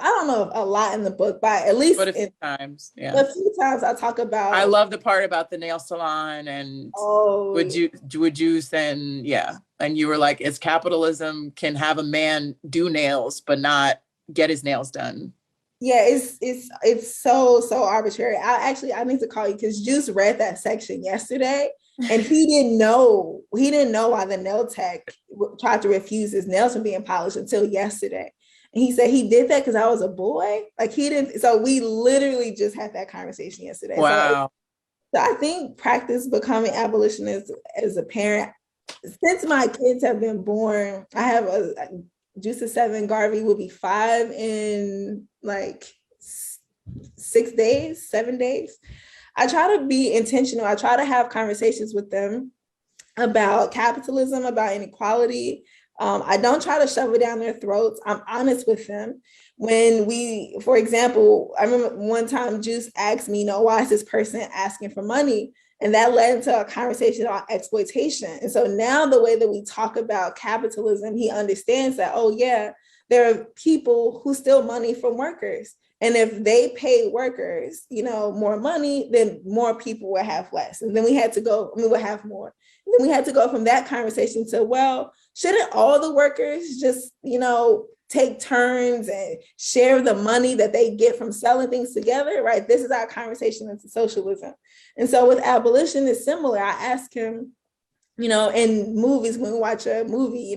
I don't know if a lot in the book, but at least a few times. Yeah. A few times I talk about. I love the part about the nail salon and would you send, yeah. And you were like, it's capitalism can have a man do nails, but not get his nails done. Yeah, it's so arbitrary. I need to call you because Juice read that section yesterday and he didn't know why the nail tech tried to refuse his nails from being polished until yesterday. And he said he did that because I was a boy. Like he didn't. So we literally just had that conversation yesterday. Wow. So I think practice becoming abolitionist as a parent. Since my kids have been born, I have Juice is 7, Garvey will be 5 in 7 days. I try to be intentional. I try to have conversations with them about capitalism, about inequality. I don't try to shove it down their throats. I'm honest with them. For example, I remember one time Juice asked me, why is this person asking for money? And that led into a conversation on exploitation. And so now the way that we talk about capitalism, he understands that, oh yeah, there are people who steal money from workers. And if they pay workers, more money, then more people will have less. And then we will have more. And then we had to go from that conversation to, well, shouldn't all the workers just, take turns and share the money that they get from selling things together, right? This is our conversation into socialism. And so with abolition, it's similar. I ask him, in movies, when we watch a movie,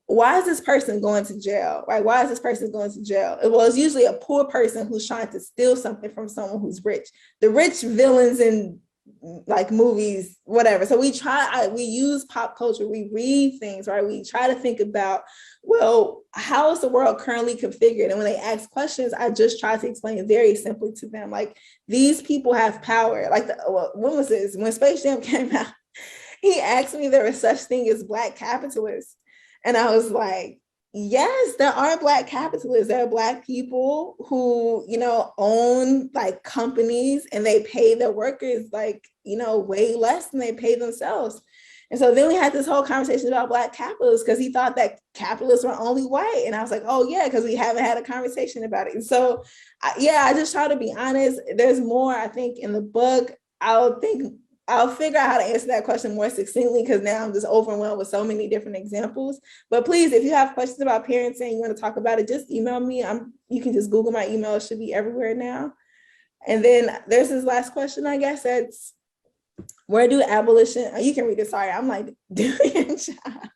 why is this person going to jail? Right? Why is this person going to jail? Well, it's usually a poor person who's trying to steal something from someone who's rich. The rich villains in like movies, whatever. So we use pop culture, we read things, right? We try to think about, well, how is the world currently configured? And when they ask questions, I just try to explain very simply to them, like, these people have power. Like, when was this? When Space Jam came out, he asked me if there was such thing as Black capitalists. And I was like, yes, there are Black capitalists. There are Black people who, own like companies, and they pay their workers like, way less than they pay themselves. And so then we had this whole conversation about Black capitalists, because he thought that capitalists were only white. And I was like, oh yeah, because we haven't had a conversation about it. And so, I just try to be honest. There's more, I think, in the book. I'll figure out how to answer that question more succinctly, because now I'm just overwhelmed with so many different examples. But please, if you have questions about parenting, you want to talk about it, just email me. You can just Google my email. It should be everywhere now. And then there's this last question, I guess, that's, where do abolition, you can read it, sorry, I'm like doing a job.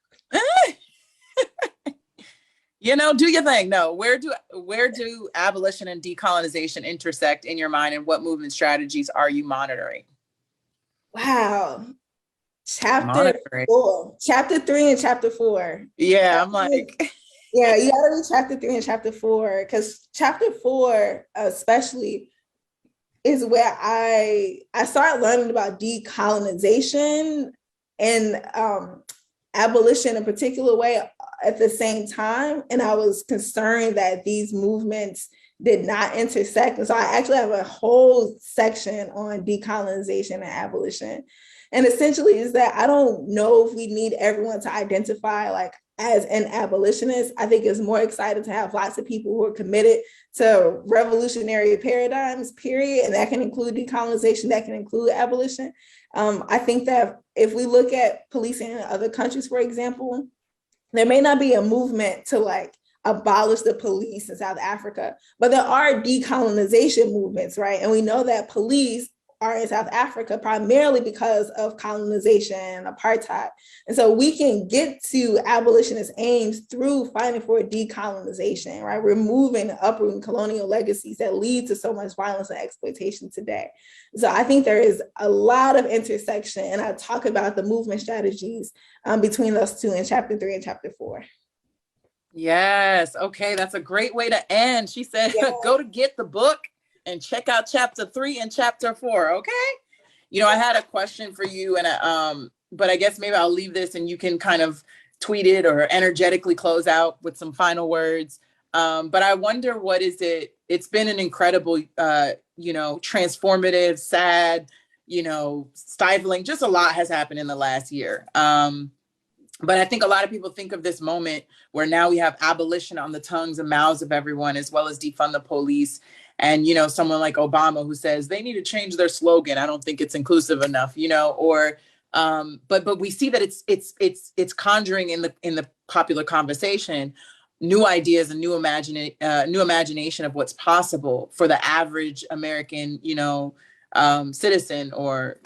Do your thing. No, where do abolition and decolonization intersect in your mind, and what movement strategies are you monitoring? Wow. Chapter 3 and chapter 4. Yeah, I'm like, yeah, you gotta read chapter 3 and chapter 4, because chapter 4 especially is where I started learning about decolonization and abolition in a particular way at the same time. And I was concerned that these movements did not intersect. And so I actually have a whole section on decolonization and abolition. And essentially is that I don't know if we need everyone to identify like as an abolitionist. I think it's more exciting to have lots of people who are committed to revolutionary paradigms, period. And that can include decolonization, that can include abolition. I think that if we look at policing in other countries, for example, there may not be a movement to like abolish the police in South Africa, but there are decolonization movements, right? And we know that police are in South Africa primarily because of colonization and apartheid. And so we can get to abolitionist aims through fighting for decolonization, right? Removing and uprooting colonial legacies that lead to so much violence and exploitation today. So I think there is a lot of intersection, and I talk about the movement strategies between those two in chapter 3 and chapter 4. Yes. Okay. That's a great way to end. She said, go to get the book and check out chapter 3 and chapter 4. Okay. I had a question for you, and but I guess maybe I'll leave this and you can kind of tweet it or energetically close out with some final words. But I wonder, what is it? It's been an incredible, transformative, sad, stifling, just a lot has happened in the last year. But I think a lot of people think of this moment where now we have abolition on the tongues and mouths of everyone, as well as defund the police. And, someone like Obama who says they need to change their slogan. I don't think it's inclusive enough, but we see that it's conjuring in the popular conversation new ideas and new imagination of what's possible for the average American, citizen or,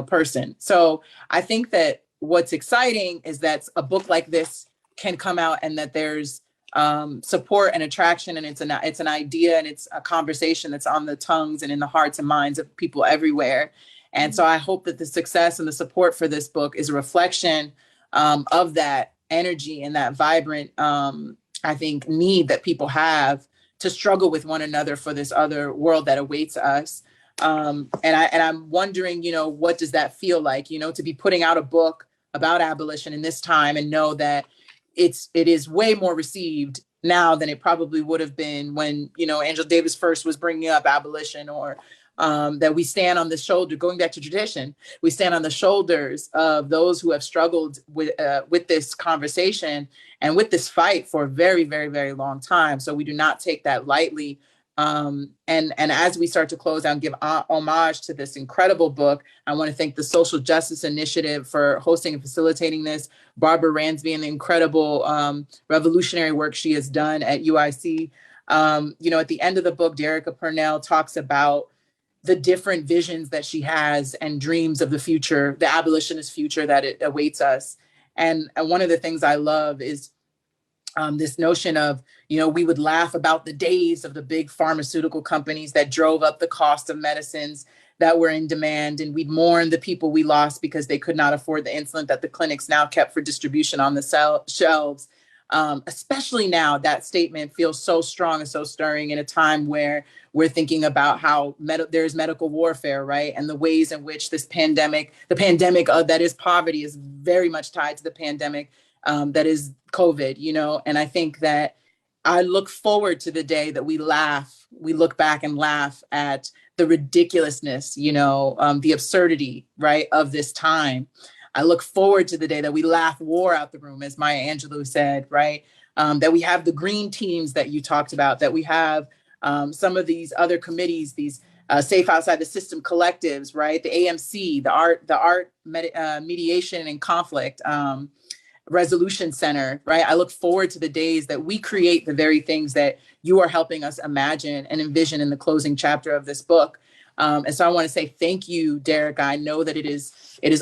person. So I think that what's exciting is that a book like this can come out, and that there's support and attraction, and it's an idea, and it's a conversation that's on the tongues and in the hearts and minds of people everywhere. And so I hope that the success and the support for this book is a reflection of that energy and that vibrant, I think, need that people have to struggle with one another for this other world that awaits us. And I'm wondering, what does that feel like, to be putting out a book about abolition in this time, and know that it is way more received now than it probably would have been when, Angela Davis first was bringing up abolition, or that we stand on the shoulder, going back to tradition, we stand on the shoulders of those who have struggled with this conversation and with this fight for a very, very, very long time. So we do not take that lightly. And as we start to close out and give homage to this incredible book, I want to thank the Social Justice Initiative for hosting and facilitating this, Barbara Ransby, and the incredible revolutionary work she has done at UIC. At the end of the book, Derecka Purnell talks about the different visions that she has and dreams of the future, the abolitionist future that it awaits us. And one of the things I love is this notion of, we would laugh about the days of the big pharmaceutical companies that drove up the cost of medicines that were in demand. And we'd mourn the people we lost because they could not afford the insulin that the clinics now kept for distribution on the shelves. Especially now, that statement feels so strong and so stirring in a time where we're thinking about how there's medical warfare, right? And the ways in which the pandemic that is poverty is very much tied to the pandemic that is COVID, and I think that I look forward to the day that we look back and laugh at the ridiculousness, the absurdity, right, of this time. I look forward to the day that we laugh war out the room, as Maya Angelou said, right? That we have the green teams that you talked about, that we have some of these other committees, these Safe Outside the System collectives, right? The AMC, the Art Mediation and Conflict Resolution Center, right? I look forward to the days that we create the very things that you are helping us imagine and envision in the closing chapter of this book. And so I want to say thank you, Derecka. I know that it is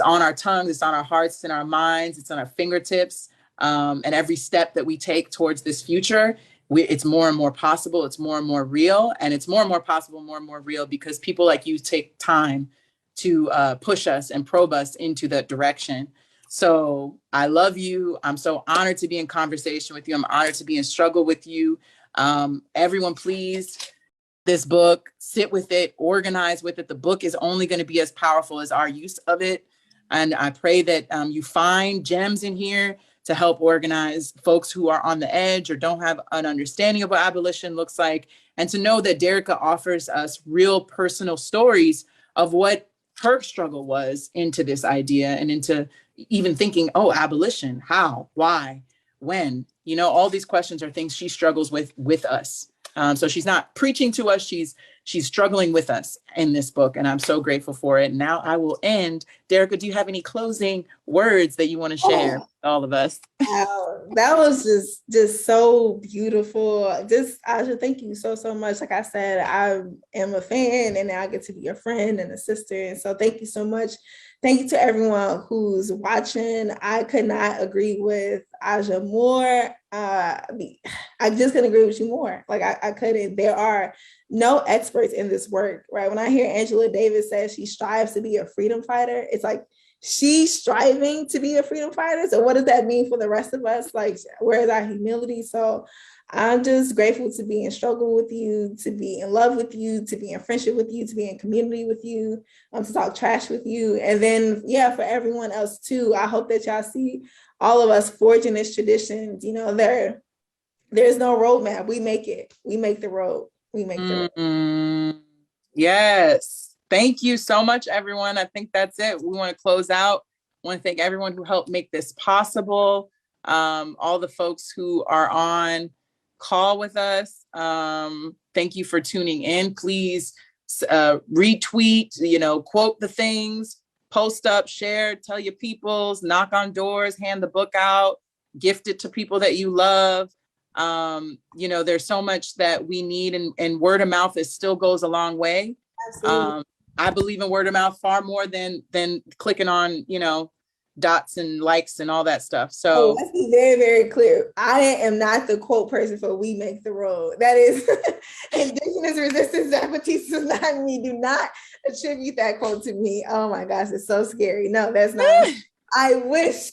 on our tongues, it's on our hearts, it's in our minds, it's on our fingertips. And every step that we take towards this future, it's more and more possible, it's more and more real, and it's more and more possible, more and more real, because people like you take time to push us and probe us into that direction. So I love you. I'm so honored to be in conversation with you. I'm honored to be in struggle with you. Everyone, please, this book, sit with it, organize with it. The book is only going to be as powerful as our use of it. And I pray that you find gems in here to help organize folks who are on the edge or don't have an understanding of what abolition looks like, and to know that Derecka offers us real personal stories of what her struggle was into this idea and into even thinking, oh, abolition, how, why, when, all these questions are things she struggles with us. So she's not preaching to us, she's struggling with us in this book, and I'm so grateful for it. Now I will end. Derecka, do you have any closing words that you want to share with all of us? Wow, that was just so beautiful. Aja, thank you so much. Like I said, I am a fan, and now I get to be a friend and a sister. And so thank you so much. Thank you to everyone who's watching. I could not agree with Aja more. I just couldn't agree with you more. Like I couldn't. There are no experts in this work, right? When I hear Angela Davis say she strives to be a freedom fighter, it's like she's striving to be a freedom fighter. So what does that mean for the rest of us? Like, where is our humility? So I'm just grateful to be in struggle with you, to be in love with you, to be in friendship with you, to be in community with you, to talk trash with you. And then, for everyone else too, I hope that y'all see all of us forging this tradition. There's no roadmap. We make it. We make the road. We make the road. Yes. Thank you so much, everyone. I think that's it. We want to close out. I want to thank everyone who helped make this possible. All the folks who are on call with us. Thank you for tuning in. Please retweet, quote the things, post up, share, tell your peoples, knock on doors, hand the book out, gift it to people that you love. There's so much that we need, and word of mouth still goes a long way. Absolutely. I believe in word of mouth far more than clicking on, dots and likes and all that stuff. So let's be very, very clear. I am not the quote person for "We Make the Road." That is Indigenous Resistance Zapatistas, is not me. Do not attribute that quote to me. Oh my gosh, it's so scary. No, that's not me. I wish